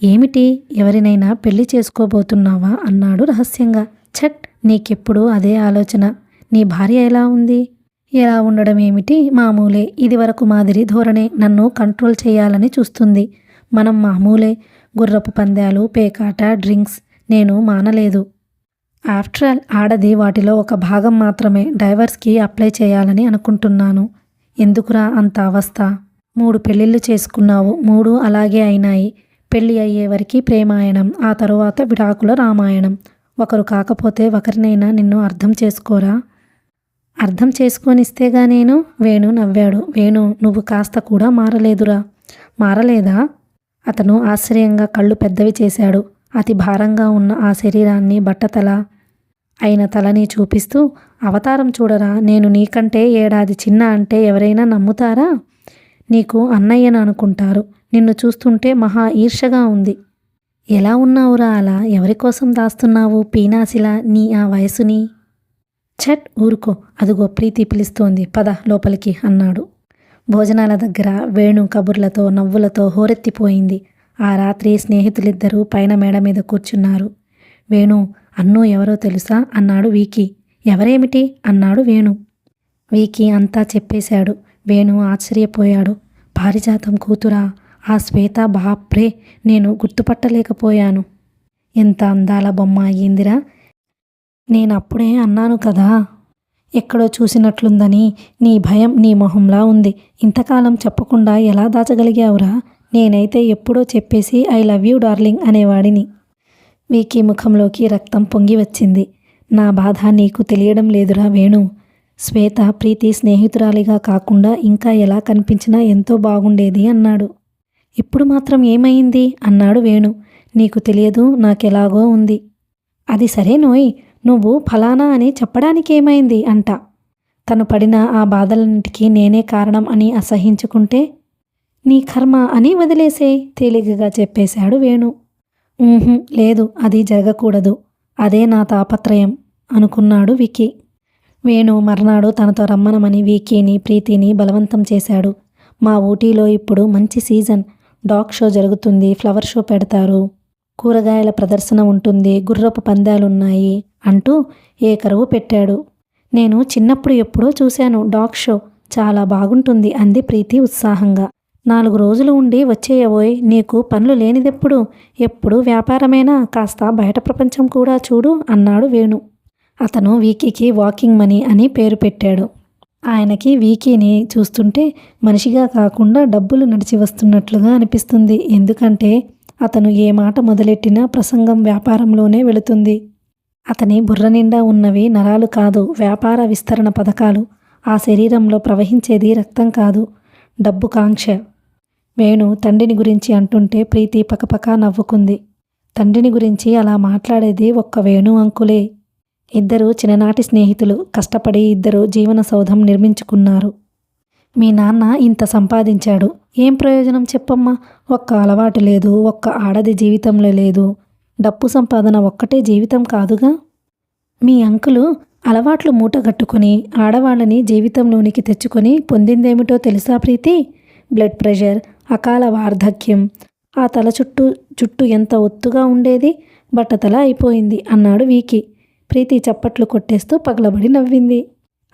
ఏమిటి? ఎవరినైనా పెళ్లి చేసుకోబోతున్నావా అన్నాడు రహస్యంగా. ఛట్, నీకెప్పుడు అదే ఆలోచన. నీ భార్య ఎలా ఉంది? ఎలా ఉండడం ఏమిటి, మామూలే. ఇదివరకు మాదిరి ధోరణే. నన్ను కంట్రోల్ చేయాలని చూస్తుంది. మనం మామూలే. గుర్రపు పందాలు, పేకాట, డ్రింక్స్. నేను మానలేదు. ఆఫ్టర్ ఆల్ ఆడది వాటిలో ఒక భాగం మాత్రమే. డైవర్స్కి అప్లై చేయాలని అనుకుంటున్నాను. ఎందుకురా అంత అవస్థ? 3 పెళ్ళిళ్ళు చేసుకున్నావు, 3 అలాగే అయినాయి. పెళ్ళి అయ్యేవరికి ప్రేమాయణం, ఆ తరువాత విడాకుల రామాయణం. ఒకరు కాకపోతే ఒకరినైనా నిన్ను అర్థం చేసుకోరా? అర్థం చేసుకొనిస్తేగా నేను. వేణు నవ్వాడు. వేణు, నువ్వు కాస్త కూడా మారలేదురా. మారలేదా? అతను ఆశ్చర్యంగా కళ్ళు పెద్దవి చేశాడు. అతి భారంగా ఉన్న ఆ శరీరాన్ని బట్టతల అయిన తలని చూపిస్తూ, అవతారం చూడరా. నేను నీకంటే 1 ఏడాది చిన్న అంటే ఎవరైనా నమ్ముతారా? నీకు అన్నయ్యను అనుకుంటారు. నిన్ను చూస్తుంటే మహా ఈర్షగా ఉంది. ఎలా ఉన్నావురా అలా? ఎవరికోసం దాస్తున్నావు పీనాసిలా నీ ఆ వయసుని? ఛట్, ఊరుకో. అదుగో ప్రీతి పిలుస్తోంది, పద లోపలికి అన్నాడు. భోజనాల దగ్గర వేణు కబుర్లతో నవ్వులతో హోరెత్తిపోయింది. ఆ రాత్రి స్నేహితులిద్దరూ పైన మేడ మీద కూర్చున్నారు. వేణు, అన్ను ఎవరో తెలుసా అన్నాడు వీకి. ఎవరేమిటి అన్నాడు వేణు. వీకి అంతా చెప్పేశాడు. వేణు ఆశ్చర్యపోయాడు. పారిజాతం కూతురా? ఆ శ్వేత? బాప్రే, నేను గుర్తుపట్టలేకపోయాను. ఎంత అందాల బొమ్మ అయ్యిందిరా. నేనప్పుడే అన్నాను కదా, ఎక్కడో చూసినట్లుందని. నీ భయం నీ మొహంలా ఉంది. ఇంతకాలం చెప్పకుండా ఎలా దాచగలిగావురా? నేనైతే ఎప్పుడో చెప్పేసి ఐ లవ్ యూ డార్లింగ్ అనేవాడిని. వీకి ముఖంలోకి రక్తం పొంగి వచ్చింది. నా బాధ నీకు తెలియడం లేదురా వేణు. శ్వేత ప్రీతి స్నేహితురాలిగా కాకుండా ఇంకా ఎలా కనిపించినా ఎంతో బాగుండేది అన్నాడు. ఇప్పుడు మాత్రం ఏమైంది అన్నాడు వేణు. నీకు తెలియదు, నాకెలాగో ఉంది. అది సరే నోయ్, నువ్వు ఫలానా అని చెప్పడానికేమైంది అంట. తను పడిన ఆ బాధలన్నిటికీ నేనే కారణం అని అసహించుకుంటే నీ కర్మ అని వదిలేసే తేలికగా చెప్పేశాడు వేణు. లేదు, అది జరగకూడదు, అదే నా తాపత్రయం అనుకున్నాడు వికీ. వేణు మర్నాడు తనతో రమ్మనమని వికీని ప్రీతిని బలవంతం చేశాడు. మా ఊటీలో ఇప్పుడు మంచి సీజన్, డాగ్ షో జరుగుతుంది, ఫ్లవర్ షో పెడతారు, కూరగాయల ప్రదర్శన ఉంటుంది, గుర్రపు పందాలున్నాయి అంటూ ఏకరువు పెట్టాడు. నేను చిన్నప్పుడు ఎప్పుడో చూశాను డాగ్ షో, చాలా బాగుంటుంది అంది ప్రీతి ఉత్సాహంగా. 4 రోజులు ఉండి వచ్చేయబోయ్, నీకు పనులు లేనిదెప్పుడు, ఎప్పుడు వ్యాపారమేనా, కాస్త బయట ప్రపంచం కూడా చూడు అన్నాడు వేణు. అతను వీకీకి వాకింగ్ మనీ అని పేరు పెట్టాడు. ఆయనకి వీకీని చూస్తుంటే మనిషిగా కాకుండా డబ్బులు నడిచి వస్తున్నట్లుగా అనిపిస్తుంది. ఎందుకంటే అతను ఏ మాట మొదలెట్టినా ప్రసంగం వ్యాపారంలోనే వెళుతుంది. అతని బుర్ర నిండా ఉన్నవి నరాలు కాదు, వ్యాపార విస్తరణ పథకాలు. ఆ శరీరంలో ప్రవహించేది రక్తం కాదు, డబ్బు కాంక్ష. వేణు తండ్రిని గురించి అంటుంటే ప్రీతి పకపక నవ్వుకుంది. తండ్రిని గురించి అలా మాట్లాడేది ఒక్క వేణు అంకులే. ఇద్దరు చిన్ననాటి స్నేహితులు, కష్టపడి ఇద్దరు జీవన సౌధం నిర్మించుకున్నారు. మీ నాన్న ఇంత సంపాదించాడు, ఏం ప్రయోజనం చెప్పమ్మా? ఒక్క అలవాటు లేదు, ఒక్క ఆడది జీవితంలో లేదు. డబ్బు సంపాదన ఒక్కటే జీవితం కాదుగా. మీ అంకులు అలవాట్లు మూటగట్టుకుని ఆడవాళ్ళని జీవితంలోనికి తెచ్చుకొని పొందిందేమిటో తెలుసా ప్రీతి? బ్లడ్ ప్రెషర్, అకాల వార్ధక్యం. ఆ తల జుట్టు ఎంత ఒత్తుగా ఉండేది, బట్టతల అయిపోయింది అన్నాడు వీకీ. ప్రీతి చప్పట్లు కొట్టేస్తూ పగలబడి నవ్వింది.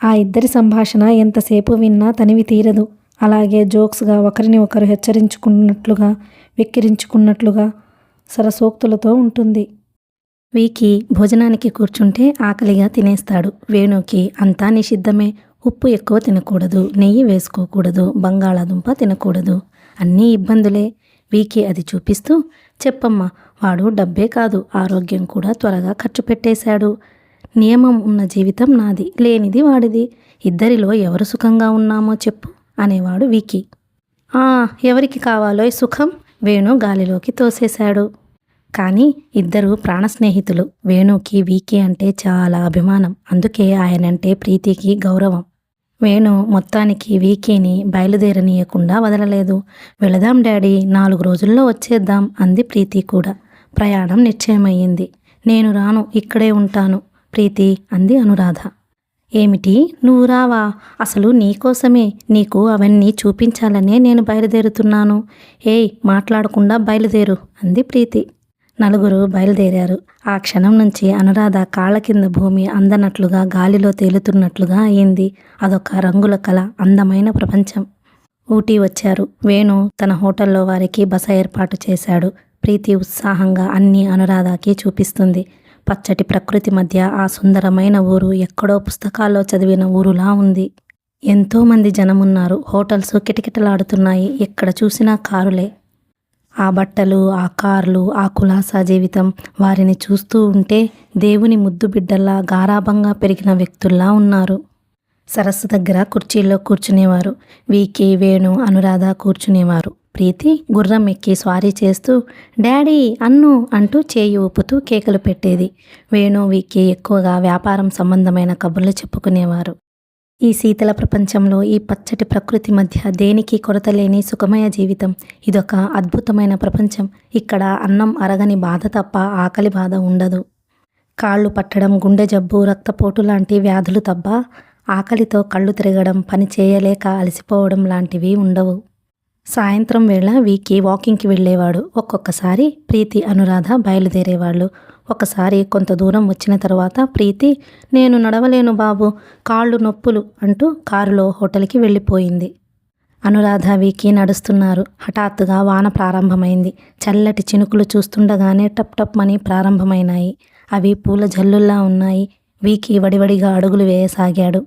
ఆ ఇద్దరి సంభాషణ ఎంతసేపు విన్నా తనివి తీరదు. అలాగే జోక్స్గా ఒకరిని ఒకరు హెచ్చరించుకున్నట్లుగా, వెక్కిరించుకున్నట్లుగా సరసోక్తులతో ఉంటుంది. వీకీ భోజనానికి కూర్చుంటే ఆకలిగా తినేస్తాడు. వేణుకి అంతా నిషిద్ధమే. ఉప్పు ఎక్కువ తినకూడదు, నెయ్యి వేసుకోకూడదు, బంగాళాదుంప తినకూడదు, అన్నీ ఇబ్బందులే. వీకీ అది చూపిస్తూ, చెప్పమ్మా, వాడు డబ్బే కాదు ఆరోగ్యం కూడా త్వరగా ఖర్చు పెట్టేశాడు. నియమం ఉన్న జీవితం నాది, లేనిది వాడిది. ఇద్దరిలో ఎవరు సుఖంగా ఉన్నామో చెప్పు అనేవాడు వీకీ. ఎవరికి కావాలో సుఖం వేణు గాలిలోకి తోసేశాడు. కానీ ఇద్దరు ప్రాణ స్నేహితులు. వేణుకి వీకీ అంటే చాలా అభిమానం, అందుకే ఆయనంటే ప్రీతికి గౌరవం. వేణు మొత్తానికి వీకీని బయలుదేరనీయకుండా వదలలేదు. వెళదాం డాడీ, 4 రోజుల్లో వచ్చేద్దాం అంది ప్రీతి కూడా. ప్రయాణం నిశ్చయమయ్యింది. నేను రాను, ఇక్కడే ఉంటాను ప్రీతి అంది అనురాధ. ఏమిటి, నువ్వు రావా? అసలు నీకోసమే, నీకు అవన్నీ చూపించాలనే నేను బయలుదేరుతున్నాను. మాట్లాడకుండా బయలుదేరు అంది ప్రీతి. నలుగురు బయలుదేరారు. ఆ క్షణం నుంచి అనురాధ కాళ్ళ కింద భూమి అందనట్లుగా, గాలిలో తేలుతున్నట్లుగా అయింది. అదొక రంగుల కళ, అందమైన ప్రపంచం. ఊటీ వచ్చారు. వేణు తన హోటల్లో వారికి బస ఏర్పాటు చేశాడు. ప్రీతి ఉత్సాహంగా అన్నీ అనురాధకి చూపిస్తుంది. పచ్చటి ప్రకృతి మధ్య ఆ సుందరమైన ఊరు ఎక్కడో పుస్తకాల్లో చదివిన ఊరులా ఉంది. ఎంతోమంది జనమున్నారు. హోటల్స్ కిటకిటలాడుతున్నాయి. ఎక్కడ చూసినా కారులే. ఆ బట్టలు, ఆ కార్లు, ఆ కులాసా జీవితం, వారిని చూస్తూ ఉంటే దేవుని ముద్దు బిడ్డల్లా గారాబంగా పెరిగిన వ్యక్తుల్లా ఉన్నారు. సరస్సు దగ్గర కుర్చీల్లో కూర్చునేవారు. వీకీ, వేణు, అనురాధ కూర్చునేవారు. ప్రీతి గుర్రం ఎక్కి స్వారీ చేస్తూ డాడీ, అన్ను అంటూ చేయి ఊపుతూ కేకలు పెట్టేది. వేణు, వీకీ ఎక్కువగా వ్యాపారం సంబంధమైన కబుర్లు చెప్పుకునేవారు. ఈ శీతల ప్రపంచంలో, ఈ పచ్చటి ప్రకృతి మధ్య దేనికి కొరత లేని సుఖమయ జీవితం. ఇదొక అద్భుతమైన ప్రపంచం. ఇక్కడ అన్నం అరగని బాధ తప్ప ఆకలి బాధ ఉండదు. కాళ్ళు పట్టడం, గుండె జబ్బు, రక్తపోటు లాంటి వ్యాధులు తప్ప ఆకలితో కళ్ళు తిరగడం, పని చేయలేక అలసిపోవడం లాంటివి ఉండవు. సాయంత్రం వేళ వీకీ వాకింగ్కి వెళ్ళేవాడు. ఒక్కొక్కసారి ప్రీతి, అనురాధ బయలుదేరేవాళ్ళు. ఒకసారి కొంత దూరం వచ్చిన తర్వాత ప్రీతి, నేను నడవలేను బాబు, కాళ్ళు నొప్పులు అంటూ కారులో హోటల్కి వెళ్ళిపోయింది. అనురాధ, వీకీ నడుస్తున్నారు. హఠాత్తుగా వాన ప్రారంభమైంది. చల్లటి చినుకులు చూస్తుండగానే టప్ టప్ మని ప్రారంభమైనాయి. అవి పూల జల్లుల్లా ఉన్నాయి. వీకీ వడివడిగా అడుగులు వేయసాగాడు.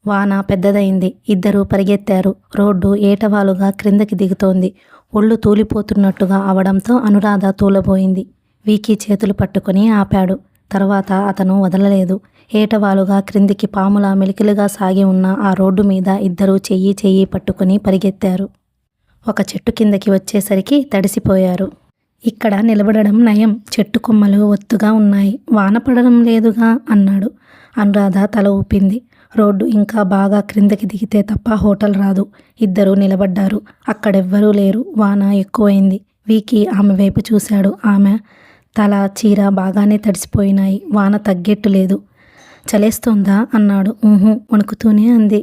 వాన పెద్దదైంది. ఇద్దరూ పరిగెత్తారు. రోడ్డు ఏటవాలుగా క్రిందకి దిగుతోంది. ఒళ్ళు తూలిపోతున్నట్టుగా అవడంతో అనురాధ తూలబోయింది. వీకీ చేతులు పట్టుకొని ఆపాడు. తర్వాత అతను వదలలేదు. ఏటవాలుగా క్రిందికి పాములా మెలికలుగా సాగి ఉన్న ఆ రోడ్డు మీద ఇద్దరూ చెయ్యి చెయ్యి పట్టుకుని పరిగెత్తారు. ఒక చెట్టు కిందకి వచ్చేసరికి తడిసిపోయారు. ఇక్కడ నిలబడడం నయం, చెట్టు కొమ్మలు ఒత్తుగా ఉన్నాయి, వాన పడడం లేదుగా అన్నాడు. అనురాధ తల ఊపింది. రోడ్డు ఇంకా బాగా క్రిందకి దిగితే తప్ప హోటల్ రాదు. ఇద్దరూ నిలబడ్డారు. అక్కడెవ్వరూ లేరు. వాన ఎక్కువైంది. వీకీ ఆమె వైపు చూశాడు. ఆమె తల, చీర బాగానే తడిసిపోయినాయి. వాన తగ్గేట్టు లేదు. చలేస్తోందా అన్నాడు. వణుకుతూనే అంది.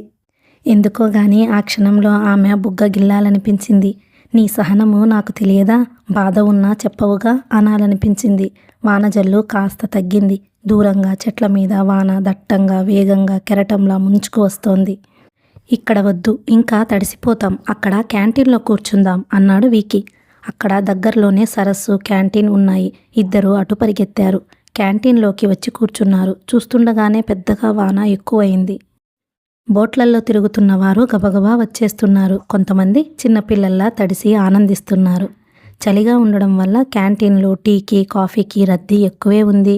ఎందుకో గాని ఆ క్షణంలో ఆమె బుగ్గ గిల్లాలనిపించింది. నీ సహనము నాకు తెలియదా? బాధ ఉన్నా చెప్పవుగా అనాలనిపించింది. వానజల్లు కాస్త తగ్గింది. దూరంగా చెట్ల మీద వాన దట్టంగా వేగంగా కెరటంలా ముంచుకు వస్తోంది. ఇక్కడ వద్దు, ఇంకా తడిసిపోతాం, అక్కడ క్యాంటీన్లో కూర్చుందాం అన్నాడు వీకీ. అక్కడ దగ్గరలోనే సరస్సు, క్యాంటీన్ ఉన్నాయి. ఇద్దరూ అటు పరిగెత్తారు. క్యాంటీన్లోకి వచ్చి కూర్చున్నారు. చూస్తుండగానే పెద్దగా వాన ఎక్కువైంది. బోట్లల్లో తిరుగుతున్న వారు గబగబా వచ్చేస్తున్నారు. కొంతమంది చిన్నపిల్లల్లా తడిసి ఆనందిస్తున్నారు. చలిగా ఉండడం వల్ల క్యాంటీన్లో టీకి, కాఫీకి రద్దీ ఎక్కువే ఉంది.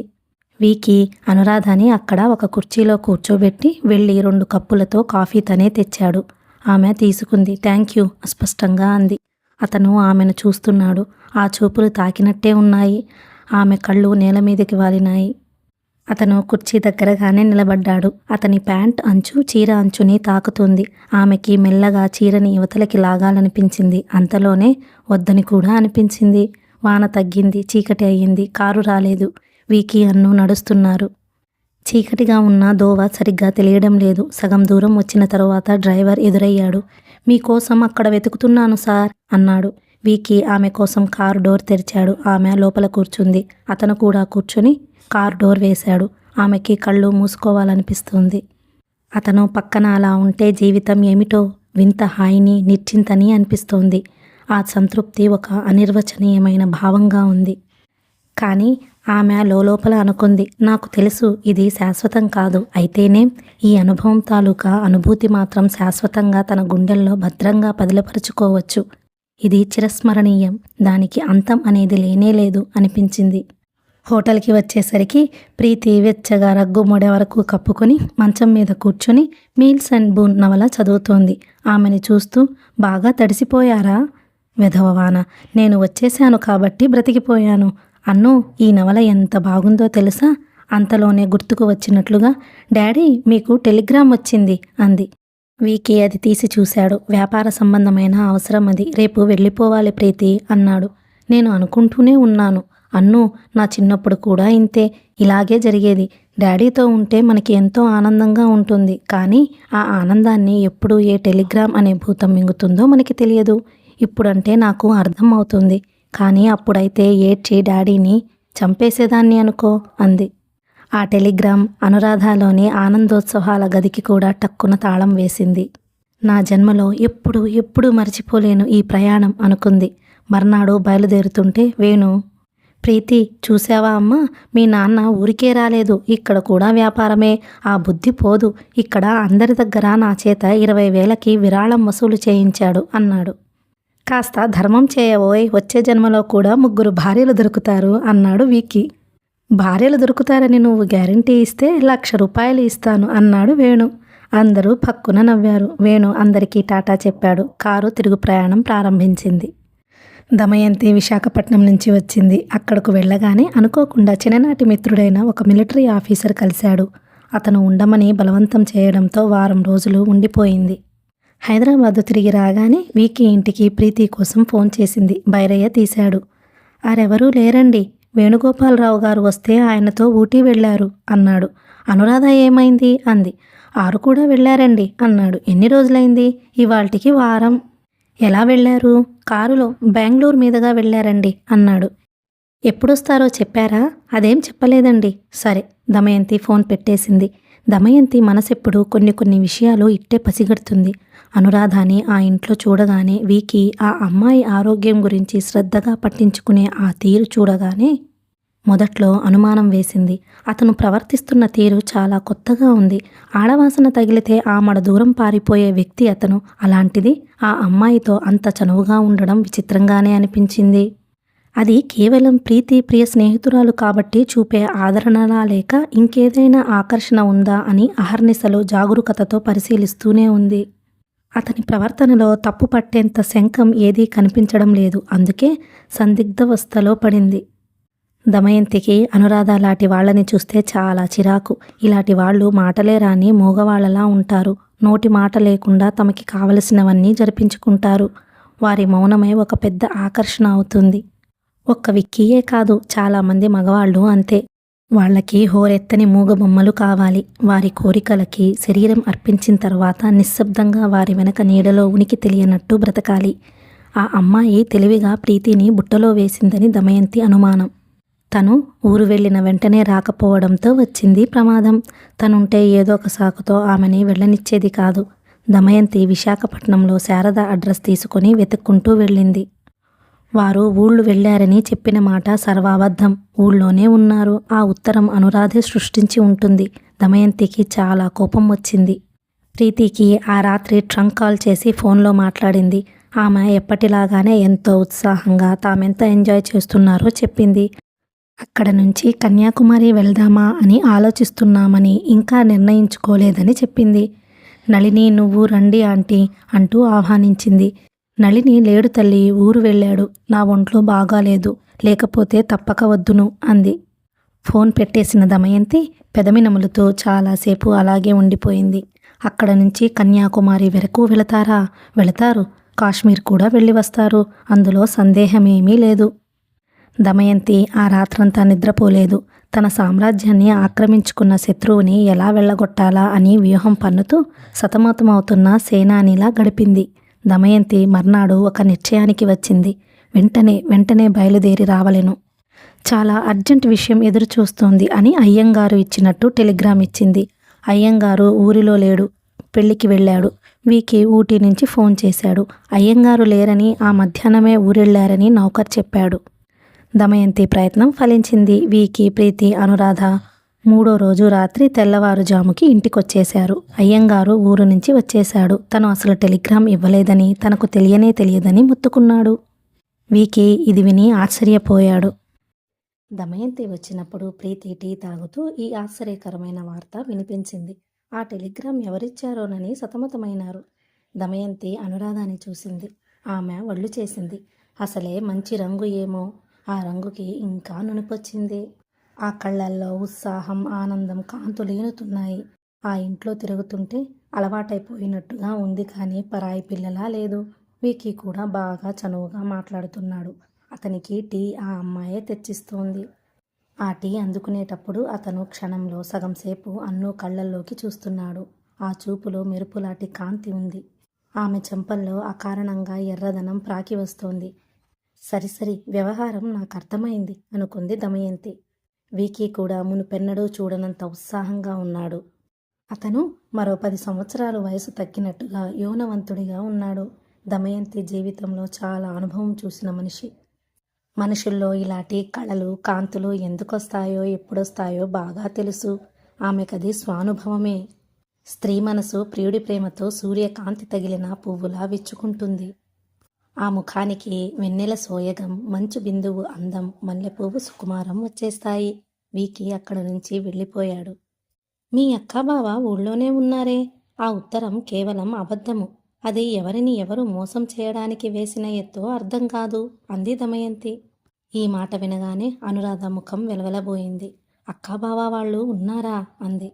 వీకీ అనురాధని అక్కడ ఒక కుర్చీలో కూర్చోబెట్టి వెళ్ళి 2 కప్పులతో కాఫీ తనే తెచ్చాడు. ఆమె తీసుకుంది. థ్యాంక్ యూ అస్పష్టంగా అంది. అతను ఆమెను చూస్తున్నాడు. ఆ చూపులు తాకినట్టే ఉన్నాయి. ఆమె కళ్ళు నేల మీదకి వాలినాయి. అతను కుర్చీ దగ్గరగానే నిలబడ్డాడు. అతని ప్యాంట్ అంచు చీర అంచుని తాకుతుంది. ఆమెకి మెల్లగా చీరని యువతలకి లాగాలనిపించింది. అంతలోనే వద్దని కూడా అనిపించింది. వాన తగ్గింది. చీకటి అయ్యింది. కారు రాలేదు. వీకీ అన్ను నడుస్తున్నారు. చీకటిగా ఉన్న దోవ సరిగ్గా తెలియడం లేదు. సగం దూరం వచ్చిన తరువాత డ్రైవర్ ఎదురయ్యాడు. మీకోసం అక్కడ వెతుకుతున్నాను సార్ అన్నాడు. వీకీ ఆమె కోసం కారు డోర్ తెరిచాడు. ఆమె లోపల కూర్చుంది. అతను కూడా కూర్చొని కార్ డోర్ వేశాడు. ఆమెకి కళ్ళు మూసుకోవాలనిపిస్తుంది. అతను పక్కన అలా ఉంటే జీవితం ఏమిటో వింత హాయిని, నిశ్చింతని అనిపిస్తోంది. ఆ సంతృప్తి ఒక అనిర్వచనీయమైన భావంగా ఉంది. కానీ ఆమె లోపల అనుకుంది, నాకు తెలుసు ఇది శాశ్వతం కాదు. అయితేనే ఈ అనుభవం తాలూకా అనుభూతి మాత్రం శాశ్వతంగా తన గుండెల్లో భద్రంగా పదిలపరుచుకోవచ్చు. ఇది చిరస్మరణీయం. దానికి అంతం అనేది లేనేలేదు అనిపించింది. హోటల్కి వచ్చేసరికి ప్రీతి వెచ్చగా రగ్గు మొడ వరకు కప్పుకొని మంచం మీద కూర్చొని మీల్స్ అండ్ బూన్ నవల చదువుతోంది. ఆమెని చూస్తూ, బాగా తడిసిపోయారా? వెధవవాన, నేను వచ్చేశాను కాబట్టి బ్రతికిపోయాను. అన్ను, ఈ నవల ఎంత బాగుందో తెలుసా? అంతలోనే గుర్తుకు వచ్చినట్లుగా, డాడీ మీకు టెలిగ్రామ్ వచ్చింది అంది. వీకీ అది తీసి చూశాడు. వ్యాపార సంబంధమైన అవసరం అది. రేపు వెళ్ళిపోవాలి ప్రీతి అన్నాడు. నేను అనుకుంటూనే ఉన్నాను అన్ను, నా చిన్నప్పుడు కూడా ఇంతే, ఇలాగే జరిగేది. డాడీతో ఉంటే మనకి ఎంతో ఆనందంగా ఉంటుంది. కానీ ఆ ఆనందాన్ని ఎప్పుడు ఏ టెలిగ్రామ్ అనే భూతం మింగుతుందో మనకి తెలియదు. ఇప్పుడంటే నాకు అర్థం అవుతుంది. కానీ అప్పుడైతే ఏడ్చి డాడీని చంపేసేదాన్ని అనుకో అంది. ఆ టెలిగ్రామ్ అనురాధలోని ఆనందోత్సవాల గదికి కూడా టక్కున తాళం వేసింది. నా జన్మలో ఎప్పుడూ మర్చిపోలేను ఈ ప్రయాణం అనుకుంది. మర్నాడు బయలుదేరుతుంటే వేణు, ప్రీతి చూసావా అమ్మా, మీ నాన్న ఊరికే రాలేదు, ఇక్కడ కూడా వ్యాపారమే. ఆ బుద్ధి పోదు. ఇక్కడ అందరి దగ్గర నా చేత 20,000కి విరాళం వసూలు చేయించాడు అన్నాడు. కాస్త ధర్మం చేయబోయ్, వచ్చే జన్మలో కూడా 3 భార్యలు దొరుకుతారు అన్నాడు వీకీ. భార్యలు దొరుకుతారని నువ్వు గ్యారంటీ ఇస్తే 1,00,000 రూపాయలు ఇస్తాను అన్నాడు వేణు. అందరూ పక్కున నవ్వారు. వేణు అందరికీ టాటా చెప్పాడు. కారు తిరుగు ప్రయాణం ప్రారంభించింది. దమయంతి విశాఖపట్నం నుంచి వచ్చింది. అక్కడకు వెళ్ళగానే అనుకోకుండా చిన్ననాటి మిత్రుడైన ఒక మిలిటరీ ఆఫీసర్ కలిశాడు. అతను ఉండమని బలవంతం చేయడంతో వారం రోజులు ఉండిపోయింది. హైదరాబాదు తిరిగి రాగానే వీకీ ఇంటికి ప్రీతి కోసం ఫోన్ చేసింది. బైరయ్య తీశాడు. ఆరెవరూ లేరండి, వేణుగోపాలరావు గారు వస్తే ఆయనతో ఊటీ వెళ్ళారు అన్నాడు. అనురాధ ఏమైంది అంది. 6 కూడా వెళ్ళారండి అన్నాడు. ఎన్ని రోజులైంది? ఇవాల్టికి వారం. ఎలా వెళ్ళారు? కారులో బెంగళూరు మీదుగా వెళ్ళారండి అన్నాడు. ఎప్పుడొస్తారో చెప్పారా? అదేం చెప్పలేదండి. సరే, దమయంతి ఫోన్ పెట్టేసింది. దమయంతి మనసెప్పుడు కొన్ని విషయాలు ఇట్టే పసిగడుతుంది. అనురాధని ఆ ఇంట్లో చూడగానే, వీకీ ఆ అమ్మాయి ఆరోగ్యం గురించి శ్రద్ధగా పట్టించుకునే ఆ తీరు చూడగానే మొదట్లో అనుమానం వేసింది. అతను ప్రవర్తిస్తున్న తీరు చాలా కొత్తగా ఉంది. ఆడవాసన తగిలితే ఆమడ దూరం పారిపోయే వ్యక్తి అతను. అలాంటిది ఆ అమ్మాయితో అంత చనువుగా ఉండడం విచిత్రంగానే అనిపించింది. అది కేవలం ప్రీతి ప్రియ స్నేహితురాలు కాబట్టి చూపే ఆదరణలా లేక ఇంకేదైనా ఆకర్షణ ఉందా అని అహర్నిశలు జాగరూకతతో పరిశీలిస్తూనే ఉంది. అతని ప్రవర్తనలో తప్పు పట్టేంత శంఖం ఏదీ కనిపించడం లేదు. అందుకే సందిగ్ధావస్థలో పడింది. దమయంతికి అనురాధ లాంటి వాళ్ళని చూస్తే చాలా చిరాకు. ఇలాంటి వాళ్ళు మాటలే రాని మూగవాళ్లలా ఉంటారు. నోటి మాట లేకుండా తమకి కావలసినవన్నీ జరిపించుకుంటారు. వారి మౌనమే ఒక పెద్ద ఆకర్షణ అవుతుంది. ఒక్క విక్కీయే కాదు, చాలామంది మగవాళ్ళు అంతే. వాళ్ళకి హోరెత్తని మూగబొమ్మలు కావాలి. వారి కోరికలకి శరీరం అర్పించిన తర్వాత నిశ్శబ్దంగా వారి వెనక నీడలో ఉనికి తెలియనట్టు బ్రతకాలి. ఆ అమ్మాయి తెలివిగా ప్రీతిని బుట్టలో వేసిందని దమయంతి అనుమానం. తను ఊరు వెళ్ళిన వెంటనే రాకపోవడంతో వచ్చింది ప్రమాదం. తనుంటే ఏదో ఒక సాకుతో ఆమెని వెళ్ళనిచ్చేది కాదు. దమయంతి విశాఖపట్నంలో శారద అడ్రస్ తీసుకొని వెతుక్కుంటూ వెళ్ళింది. వారు ఊళ్ళు వెళ్ళారని చెప్పిన మాట సర్వాబద్ధం. ఊళ్ళోనే ఉన్నారు. ఆ ఉత్తరం అనురాధే సృష్టించి ఉంటుంది. దమయంతికి చాలా కోపం వచ్చింది. ప్రీతికి ఆ రాత్రి ట్రంక్ కాల్ చేసి ఫోన్లో మాట్లాడింది. ఆమె ఎప్పటిలాగానే ఎంతో ఉత్సాహంగా తామెంత ఎంజాయ్ చేస్తున్నారో చెప్పింది. అక్కడ నుంచి కన్యాకుమారి వెళ్దామా అని ఆలోచిస్తున్నామని, ఇంకా నిర్ణయించుకోలేదని చెప్పింది. నళిని నువ్వు రండి ఆంటీ అంటూ ఆహ్వానించింది. నళిని లేడు తల్లి, ఊరు వెళ్ళాడు. నా ఒంట్లో బాగాలేదు, లేకపోతే తప్పక వద్దును అంది. ఫోన్ పెట్టేసిన దమయంతి పెదమినములతో చాలాసేపు అలాగే ఉండిపోయింది. అక్కడ నుంచి కన్యాకుమారి వరకు వెళతారా? వెళతారు. కాశ్మీర్ కూడా వెళ్ళి వస్తారు. అందులో సందేహమేమీ లేదు. దమయంతి ఆ రాత్రంతా నిద్రపోలేదు. తన సామ్రాజ్యాన్ని ఆక్రమించుకున్న శత్రువుని ఎలా వెళ్ళగొట్టాలా అని వ్యూహం పన్నుతూ సతమతమవుతున్న సేనానిలా గడిపింది. దమయంతి మర్నాడు ఒక నిశ్చయానికి వచ్చింది. వెంటనే బయలుదేరి రావలెను. చాలా అర్జెంట్ విషయం ఎదురు చూస్తోంది అని అయ్యంగారు ఇచ్చినట్టు టెలిగ్రామ్ ఇచ్చింది. అయ్యంగారు ఊరిలో లేడు, పెళ్లికి వెళ్ళాడు. వీకి ఊటీ నుంచి ఫోన్ చేశాడు. అయ్యంగారు లేరని, ఆ మధ్యాహ్నమే ఊరెళ్ళారని నౌకర్ చెప్పాడు. దమయంతి ప్రయత్నం ఫలించింది. వీకి, ప్రీతి, అనురాధ 3వ రోజు రాత్రి తెల్లవారుజాముకి ఇంటికొచ్చేశారు. అయ్యంగారు ఊరు నుంచి వచ్చేశాడు. తను అసలు టెలిగ్రామ్ ఇవ్వలేదని, తనకు తెలియదని మొత్తుకున్నాడు. వీకి ఇది విని ఆశ్చర్యపోయాడు. దమయంతి వచ్చినప్పుడు ప్రీతి టీ తాగుతూ ఈ ఆశ్చర్యకరమైన వార్త వినిపించింది. ఆ టెలిగ్రామ్ ఎవరిచ్చారోనని సతమతమైనారు. దమయంతి అనురాధాని చూసింది. ఆమె ఒళ్ళు చేసింది. అసలే మంచి రంగు ఏమో, ఆ రంగుకి ఇంకా నునిపొచ్చింది. ఆ కళ్ళల్లో ఉత్సాహం, ఆనందం కాంతులీనుతున్నాయి. ఆ ఇంట్లో తిరుగుతుంటే అలవాటైపోయినట్టుగా ఉంది, కానీ పరాయి పిల్లలా లేదు. వీకి కూడా బాగా చనువుగా మాట్లాడుతున్నాడు. అతనికి టీ ఆ అమ్మాయే తెచ్చిస్తోంది. ఆ టీ అందుకునేటప్పుడు అతను క్షణంలో సగంసేపు అన్ను కళ్ళల్లోకి చూస్తున్నాడు. ఆ చూపులో మెరుపులాంటి కాంతి ఉంది. ఆమె చెంపల్లో అకారణంగా ఎర్రదనం ప్రాకి వస్తోంది. సరి వ్యవహారం నాకర్థమైంది అనుకుంది దమయంతి. వీకి కూడా మునుపెన్నడూ చూడనంత ఉత్సాహంగా ఉన్నాడు. అతను మరో 10 సంవత్సరాలు వయసు తగ్గినట్టుగా యౌవనవంతుడిగా ఉన్నాడు. దమయంతి జీవితంలో చాలా అనుభవం చూసిన మనిషి. మనుషుల్లో ఇలాంటి కళలు, కాంతులు ఎందుకొస్తాయో, ఎప్పుడొస్తాయో బాగా తెలుసు. ఆమెకది స్వానుభవమే. స్త్రీ మనసు ప్రియుడి ప్రేమతో సూర్యకాంతి తగిలిన పువ్వులా విచ్చుకుంటుంది. ఆ ముఖానికి వెన్నెల సోయగం, మంచు బిందువు అందం, మల్లెపువ్వు సుకుమారం వచ్చేస్తాయి. వీకి అక్కడ నుంచి వెళ్ళిపోయాడు. మీ అక్క బావ ఊళ్ళోనే ఉన్నారే. ఆ ఉత్తరం కేవలం అబద్ధము. అది ఎవరిని ఎవరు మోసం చేయడానికి వేసిన ఎత్తో అర్థం కాదు అంది దమయంతి. ఈ మాట వినగానే అనురాధ ముఖం వెలవెలబోయింది. అక్కా బావ వాళ్ళు ఉన్నారా అంది.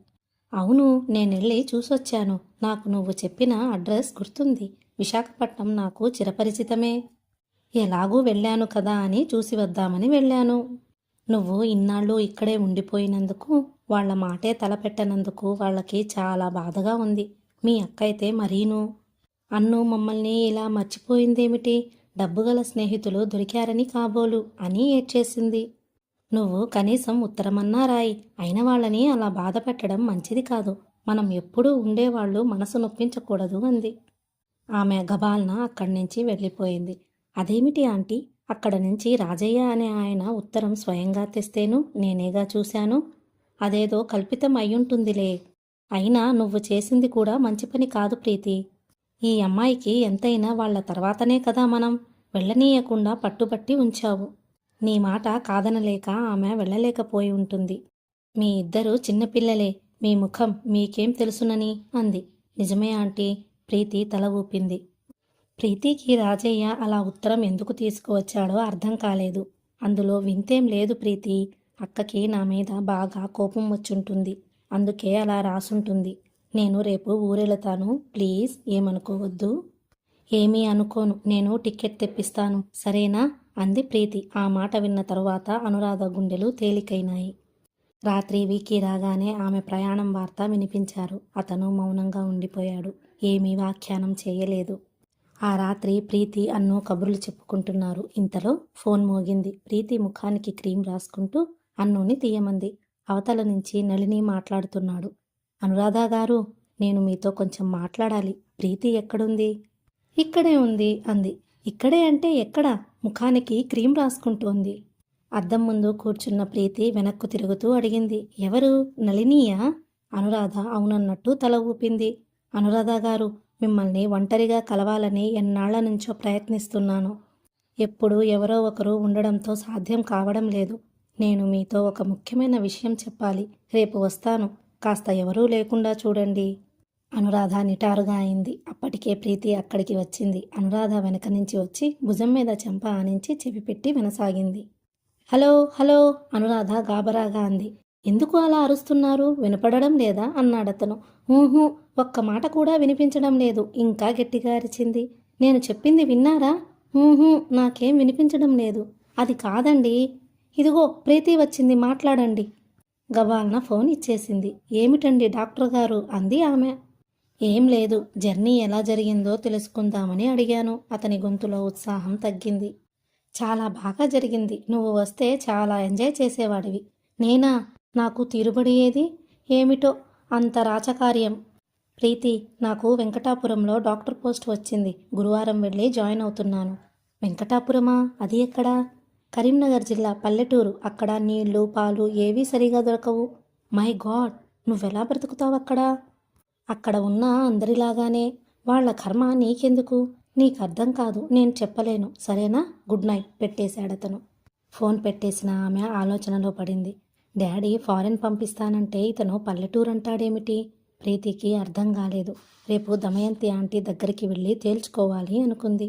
అవును, నేనెళ్ళి చూసొచ్చాను. నాకు నువ్వు చెప్పిన అడ్రస్ గుర్తుంది. విశాఖపట్నం నాకు చిరపరిచితమే. ఎలాగూ వెళ్ళాను కదా అని చూసి వద్దామని వెళ్ళాను. నువ్వు ఇన్నాళ్ళు ఇక్కడే ఉండిపోయినందుకు, వాళ్ల మాటే తలపెట్టనందుకు వాళ్ళకి చాలా బాధగా ఉంది. మీ అక్క అయితే మరీను. అన్ను మమ్మల్ని ఇలా మర్చిపోయిందేమిటి? డబ్బుగల స్నేహితులు దొరికారని కాబోలు అని ఏడ్చేసింది. నువ్వు కనీసం ఉత్తరమన్నా రాయి. అయిన వాళ్ళని అలా బాధ పెట్టడం మంచిది కాదు. మనం ఎప్పుడూ ఉండేవాళ్ళు మనసు నొప్పించకూడదు అంది. ఆమె గబాల్న అక్కడి నుంచి వెళ్ళిపోయింది. అదేమిటి ఆంటీ, అక్కడ నుంచి రాజయ్య అనే ఆయన ఉత్తరం స్వయంగా తెస్తేను నేనేగా చూశాను. అదేదో కల్పితం అయ్యుంటుందిలే. అయినా నువ్వు చేసింది కూడా మంచి పని కాదు ప్రీతి. ఈ అమ్మాయికి ఎంతైనా వాళ్ల తర్వాతనే కదా మనం. వెళ్ళనీయకుండా పట్టుబట్టి ఉంచావు. నీ మాట కాదనలేక ఆమె వెళ్ళలేకపోయి ఉంటుంది. మీ ఇద్దరు చిన్నపిల్లలే, మీ ముఖం మీకేం తెలుసునని అంది. నిజమే ఆంటీ, ప్రీతి తల ఊపింది. ప్రీతికి రాజయ్య అలా ఉత్తరం ఎందుకు తీసుకువచ్చాడో అర్థం కాలేదు. అందులో వింతేం లేదు ప్రీతి, అక్కకి నా మీద బాగా కోపం వచ్చుంటుంది, అందుకే అలా రాసుంటుంది. నేను రేపు ఊరెళతాను, ప్లీజ్ ఏమనుకోవద్దు. ఏమీ అనుకోను, నేను టికెట్ తెప్పిస్తాను, సరేనా అంది ప్రీతి. ఆ మాట విన్న తరువాత అనురాధ గుండెలు తేలికైనాయి. రాత్రి వీకీ రాగానే ఆమె ప్రయాణం వార్త వినిపించారు. అతను మౌనంగా ఉండిపోయాడు, ఏమీ వ్యాఖ్యానం చేయలేదు. ఆ రాత్రి ప్రీతి అన్ను కబుర్లు చెప్పుకుంటున్నారు. ఇంతలో ఫోన్ మోగింది. ప్రీతి ముఖానికి క్రీం రాసుకుంటూ అన్నుని తీయమంది. అవతల నుంచి నళిని మాట్లాడుతున్నాడు. అనురాధ గారు, నేను మీతో కొంచెం మాట్లాడాలి. ప్రీతి ఎక్కడుంది? ఇక్కడే ఉంది అంది. ఇక్కడే అంటే ఎక్కడ? ముఖానికి క్రీం రాసుకుంటోంది. అద్దం ముందు కూర్చున్న ప్రీతి వెనక్కు తిరుగుతూ అడిగింది. ఎవరు? నళినియా? అనురాధ అవునన్నట్టు తల ఊపింది. అనురాధ గారు, మిమ్మల్ని ఒంటరిగా కలవాలని ఎన్నాళ్ల నుంచో ప్రయత్నిస్తున్నాను. ఎప్పుడూ ఎవరో ఒకరు ఉండడంతో సాధ్యం కావడం లేదు. నేను మీతో ఒక ముఖ్యమైన విషయం చెప్పాలి. రేపు వస్తాను, కాస్త ఎవరూ లేకుండా చూడండి. అనురాధ నిటారుగా అయింది. అప్పటికే ప్రీతి అక్కడికి వచ్చింది. అనురాధ వెనక నుంచి వచ్చి భుజం మీద చెంప ఆనించి చెవి పెట్టి వినసాగింది. హలో హలో, అనురాధ గాబరాగా అంది. ఎందుకు అలా అరుస్తున్నారు? వినపడడం లేదా అన్నాడతను. ఊహూ, ఒక్క మాట కూడా వినిపించడం లేదు. ఇంకా గట్టిగా అరిచింది. నేను చెప్పింది విన్నారా? ఊహూ, నాకేం వినిపించడం లేదు. అది కాదండి. ఇదిగో ప్రీతి వచ్చింది, మాట్లాడండి. గబాల్న ఫోన్ ఇచ్చేసింది. ఏమిటండి డాక్టర్ గారు అంది ఆమె. ఏం లేదు, జర్నీ ఎలా జరిగిందో తెలుసుకుందామని అడిగాను. అతని గొంతులో ఉత్సాహం తగ్గింది. చాలా బాగా జరిగింది. నువ్వు వస్తే చాలా ఎంజాయ్ చేసేవాడివి. నేనా? నాకు తీరుబడి ఏది? ఏమిటో అంత రాచకార్యం. ప్రీతి, నాకు వెంకటాపురంలో డాక్టర్ పోస్ట్ వచ్చింది. గురువారం వెళ్ళి జాయిన్ అవుతున్నాను. వెంకటాపురమా? అది ఎక్కడా? కరీంనగర్ జిల్లా, పల్లెటూరు. అక్కడ నీళ్లు పాలు ఏవీ సరిగా దొరకవు. మై గాడ్, నువ్వెలా బ్రతుకుతావు అక్కడ? అక్కడ ఉన్న అందరిలాగానే. వాళ్ళ కర్మ నీకెందుకు? నీకు అర్థం కాదు, నేను చెప్పలేను, సరేనా? Good night పెట్టేశాడతను. ఫోన్ పెట్టేసిన ఆమె ఆలోచనలో పడింది. డాడీ ఫారెన్ పంపిస్తానంటే ఇతను పల్లెటూరు అంటాడేమిటి? ప్రీతికి అర్థం కాలేదు. రేపు దమయంతి ఆంటీ దగ్గరికి వెళ్ళి తేల్చుకోవాలి అనుకుంది.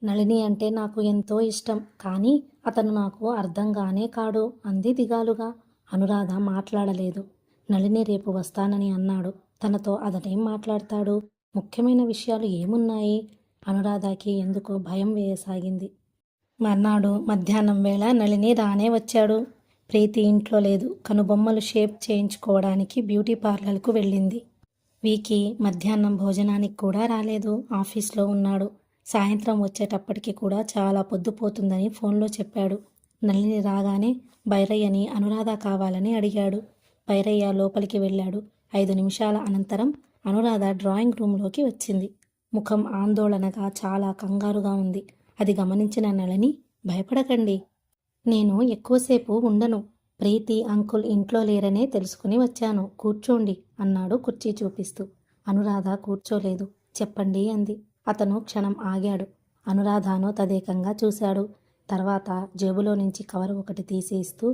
నళిని అంటే నాకు ఎంతో ఇష్టం, కానీ అతను నాకు అర్థంగానే కాడు అంది దిగాలుగా. అనురాధ మాట్లాడలేదు. నళిని రేపు వస్తానని అన్నాడు. తనతో అతనేం మాట్లాడతాడు? ముఖ్యమైన విషయాలు ఏమున్నాయి? అనురాధకి ఎందుకో భయం వేయసాగింది. మర్నాడు మధ్యాహ్నం వేళ నళిని రానే వచ్చాడు. ప్రీతి ఇంట్లో లేదు. కనుబొమ్మలు షేప్ చేయించుకోవడానికి బ్యూటీ పార్లర్కు వెళ్ళింది. వీకీ మధ్యాహ్నం భోజనానికి కూడా రాలేదు. ఆఫీస్లో ఉన్నాడు. సాయంత్రం వచ్చేటప్పటికి కూడా చాలా పొద్దుపోతుందని ఫోన్లో చెప్పాడు. నళిని రాగానే భైరయ్యని అనురాధ కావాలని అడిగాడు. భైరయ్య లోపలికి వెళ్ళాడు. 5 నిమిషాల అనంతరం అనురాధ డ్రాయింగ్ రూంలోకి వచ్చింది. ముఖం ఆందోళనగా చాలా కంగారుగా ఉంది. అది గమనించిన నళిని, భయపడకండి, నేను ఎక్కువసేపు ఉండను. ప్రీతి అంకుల్ ఇంట్లో లేరనే తెలుసుకుని వచ్చాను. కూర్చోండి అన్నాడు కుర్చీ చూపిస్తూ. అనురాధ కూర్చోలేదు. చెప్పండి అంది. అతను క్షణం ఆగాడు. అనురాధను తదేకంగా చూశాడు. తర్వాత జేబులో నుంచి కవర్ ఒకటి తీసి ఇస్తూ,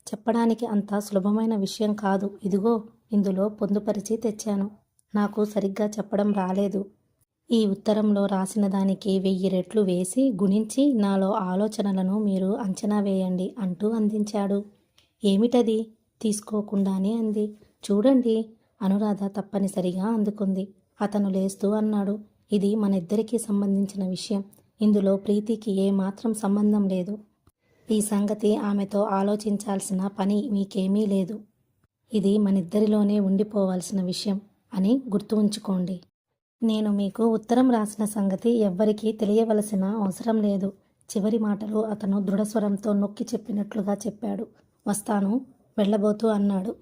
చెప్పడానికి అంత సులభమైన విషయం కాదు. ఇదిగో, ఇందులో పొందుపరిచి తెచ్చాను. నాకు సరిగ్గా చెప్పడం రాలేదు. ఈ ఉత్తరంలో రాసిన దానికి 1000 రెట్లు వేసి గుణించి నాలో ఆలోచనలను మీరు అంచనా వేయండి అంటూ అందించాడు. ఏమిటది? తీసుకోకుండానే అంది. చూడండి. అనురాధ తప్పనిసరిగా అందుకుంది. అతను లేస్తూ అన్నాడు, ఇది మనిద్దరికీ సంబంధించిన విషయం. ఇందులో ప్రీతికి ఏమాత్రం సంబంధం లేదు. ఈ సంగతి ఆమెతో ఆలోచించాల్సిన పని మీకేమీ లేదు. ఇది మనిద్దరిలోనే ఉండిపోవాల్సిన విషయం అని గుర్తు ఉంచుకోండి. నేను మీకు ఉత్తరం రాసిన సంగతి ఎవ్వరికీ తెలియవలసిన అవసరం లేదు. చివరి మాటలు అతను దృఢస్వరంతో నొక్కి చెప్పినట్లుగా చెప్పాడు. వస్తాను, వెళ్ళబోతూ అన్నాడు.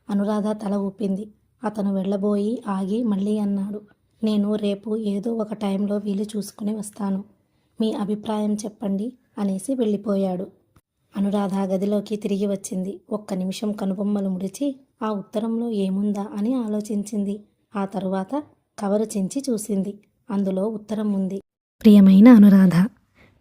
అనురాధ తల ఊపింది. అతను వెళ్ళబోయి ఆగి మళ్ళీ అన్నాడు, నేను రేపు ఏదో ఒక టైంలో వీలు చూసుకుని వస్తాను. మీ అభిప్రాయం చెప్పండి అనేసి వెళ్ళిపోయాడు. అనురాధ గదిలోకి తిరిగి వచ్చింది. 1 నిమిషం కనుబొమ్మలు ముడిచి ఆ ఉత్తరంలో ఏముందా అని ఆలోచించింది. ఆ తరువాత కవరు చించి చూసింది. అందులో ఉత్తరం ఉంది. ప్రియమైన అనురాధ,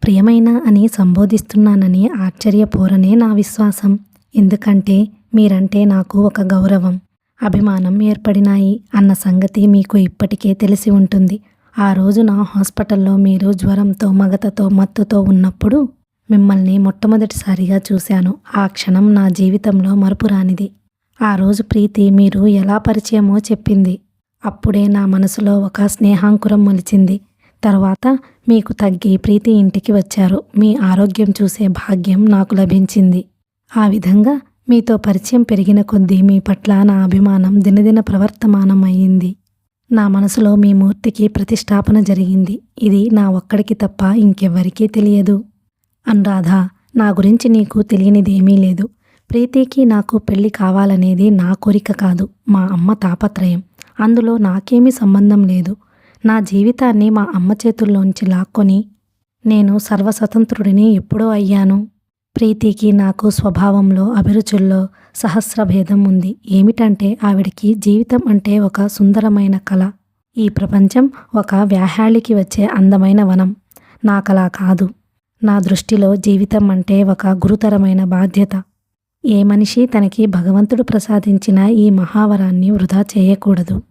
ప్రియమైన అని సంబోధిస్తున్నానని ఆశ్చర్యపోరనే నా విశ్వాసం. ఎందుకంటే మీరంటే నాకు ఒక గౌరవం, అభిమానం ఏర్పడినాయి అన్న సంగతి మీకు ఇప్పటికే తెలిసి ఉంటుంది. ఆ రోజున హాస్పిటల్లో మీరు జ్వరంతో, మగతతో, మత్తుతో ఉన్నప్పుడు మిమ్మల్ని మొట్టమొదటిసారిగా చూశాను. ఆ క్షణం నా జీవితంలో మరుపురానిది. ఆ రోజు ప్రీతి మీరు ఎలా పరిచయమో చెప్పింది. అప్పుడే నా మనసులో ఒక స్నేహాంకురం మొలిచింది. తర్వాత మీకు తగ్గి ప్రీతి ఇంటికి వచ్చారు. మీ ఆరోగ్యం చూసే భాగ్యం నాకు లభించింది. ఆ విధంగా మీతో పరిచయం పెరిగిన కొద్దీ మీ పట్ల నా అభిమానం దినదిన ప్రవర్తమానం అయ్యింది. నా మనసులో మీ మూర్తికి ప్రతిష్టాపన జరిగింది. ఇది నా ఒక్కడికి తప్ప ఇంకెవ్వరికీ తెలియదు. అనురాధ, నా గురించి నీకు తెలియనిదేమీ లేదు. ప్రీతికి నాకు పెళ్లి కావాలనేది నా కోరిక కాదు, మా అమ్మ తాపత్రయం. అందులో నాకేమీ సంబంధం లేదు. నా జీవితాన్ని మా అమ్మ చేతుల్లోంచి లాక్కొని నేను సర్వస్వతంత్రుడిని ఎప్పుడో అయ్యాను. ప్రీతికి నాకు స్వభావంలో, అభిరుచుల్లో సహస్రభేదం ఉంది. ఏమిటంటే ఆవిడికి జీవితం అంటే ఒక సుందరమైన కళ. ఈ ప్రపంచం ఒక వ్యాహాళికి వచ్చే అందమైన వనం. నాకలా కాదు. నా దృష్టిలో జీవితం అంటే ఒక గురుతరమైన బాధ్యత. ఏ మనిషి తనకి భగవంతుడు ప్రసాదించిన ఈ మహావరాన్ని వృధా చేయకూడదు.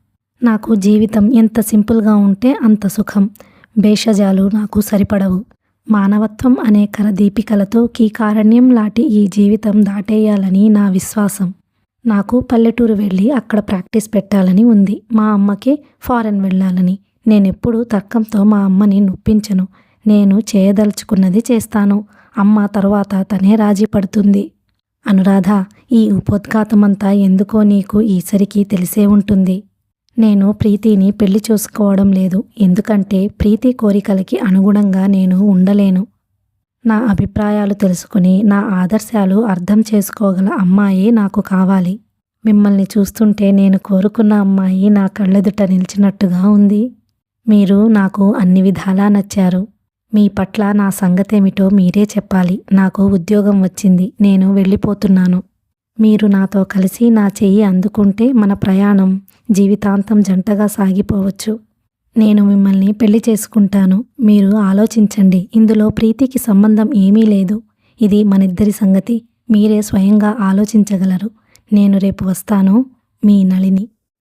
నాకు జీవితం ఎంత సింపుల్గా ఉంటే అంత సుఖం. భేషజాలు నాకు సరిపడవు. మానవత్వం అనే కరదీపికలతో కీకారణ్యం లాంటి ఈ జీవితం దాటేయాలని నా విశ్వాసం. నాకు పల్లెటూరు వెళ్ళి అక్కడ ప్రాక్టీస్ పెట్టాలని ఉంది. మా అమ్మకి ఫారెన్ వెళ్ళాలని. నేనెప్పుడు తర్కంతో మా అమ్మని నొప్పించను. నేను చేయదలుచుకున్నది చేస్తాను. అమ్మ తరువాత తనే రాజీ పడుతుంది. అనురాధ, ఈ ఉపోద్ఘాతమంతా ఎందుకో నీకు ఈసరికి తెలిసే ఉంటుంది. నేను ప్రీతిని పెళ్లి చూసుకోవడం లేదు. ఎందుకంటే ప్రీతి కోరికలకి అనుగుణంగా నేను ఉండలేను. నా అభిప్రాయాలు తెలుసుకుని నా ఆదర్శాలు అర్థం చేసుకోగల అమ్మాయి నాకు కావాలి. మిమ్మల్ని చూస్తుంటే నేను కోరుకున్న అమ్మాయి నా కళ్ళెదుట నిలిచినట్టుగా ఉంది. మీరు నాకు అన్ని విధాలా నచ్చారు. మీ పట్ల నా సంగతేమిటో మీరే చెప్పాలి. నాకు ఉద్యోగం వచ్చింది. నేను వెళ్ళిపోతున్నాను. మీరు నాతో కలిసి నా చెయ్యి అందుకుంటే మన ప్రయాణం జీవితాంతం జంటగా సాగిపోవచ్చు. నేను మిమ్మల్ని పెళ్లి చేసుకుంటాను. మీరు ఆలోచించండి. ఇందులో ప్రీతికి సంబంధం ఏమీ లేదు. ఇది మనిద్దరి సంగతి. మీరే స్వయంగా ఆలోచించగలరు. నేను రేపు వస్తాను. మీ నళిని.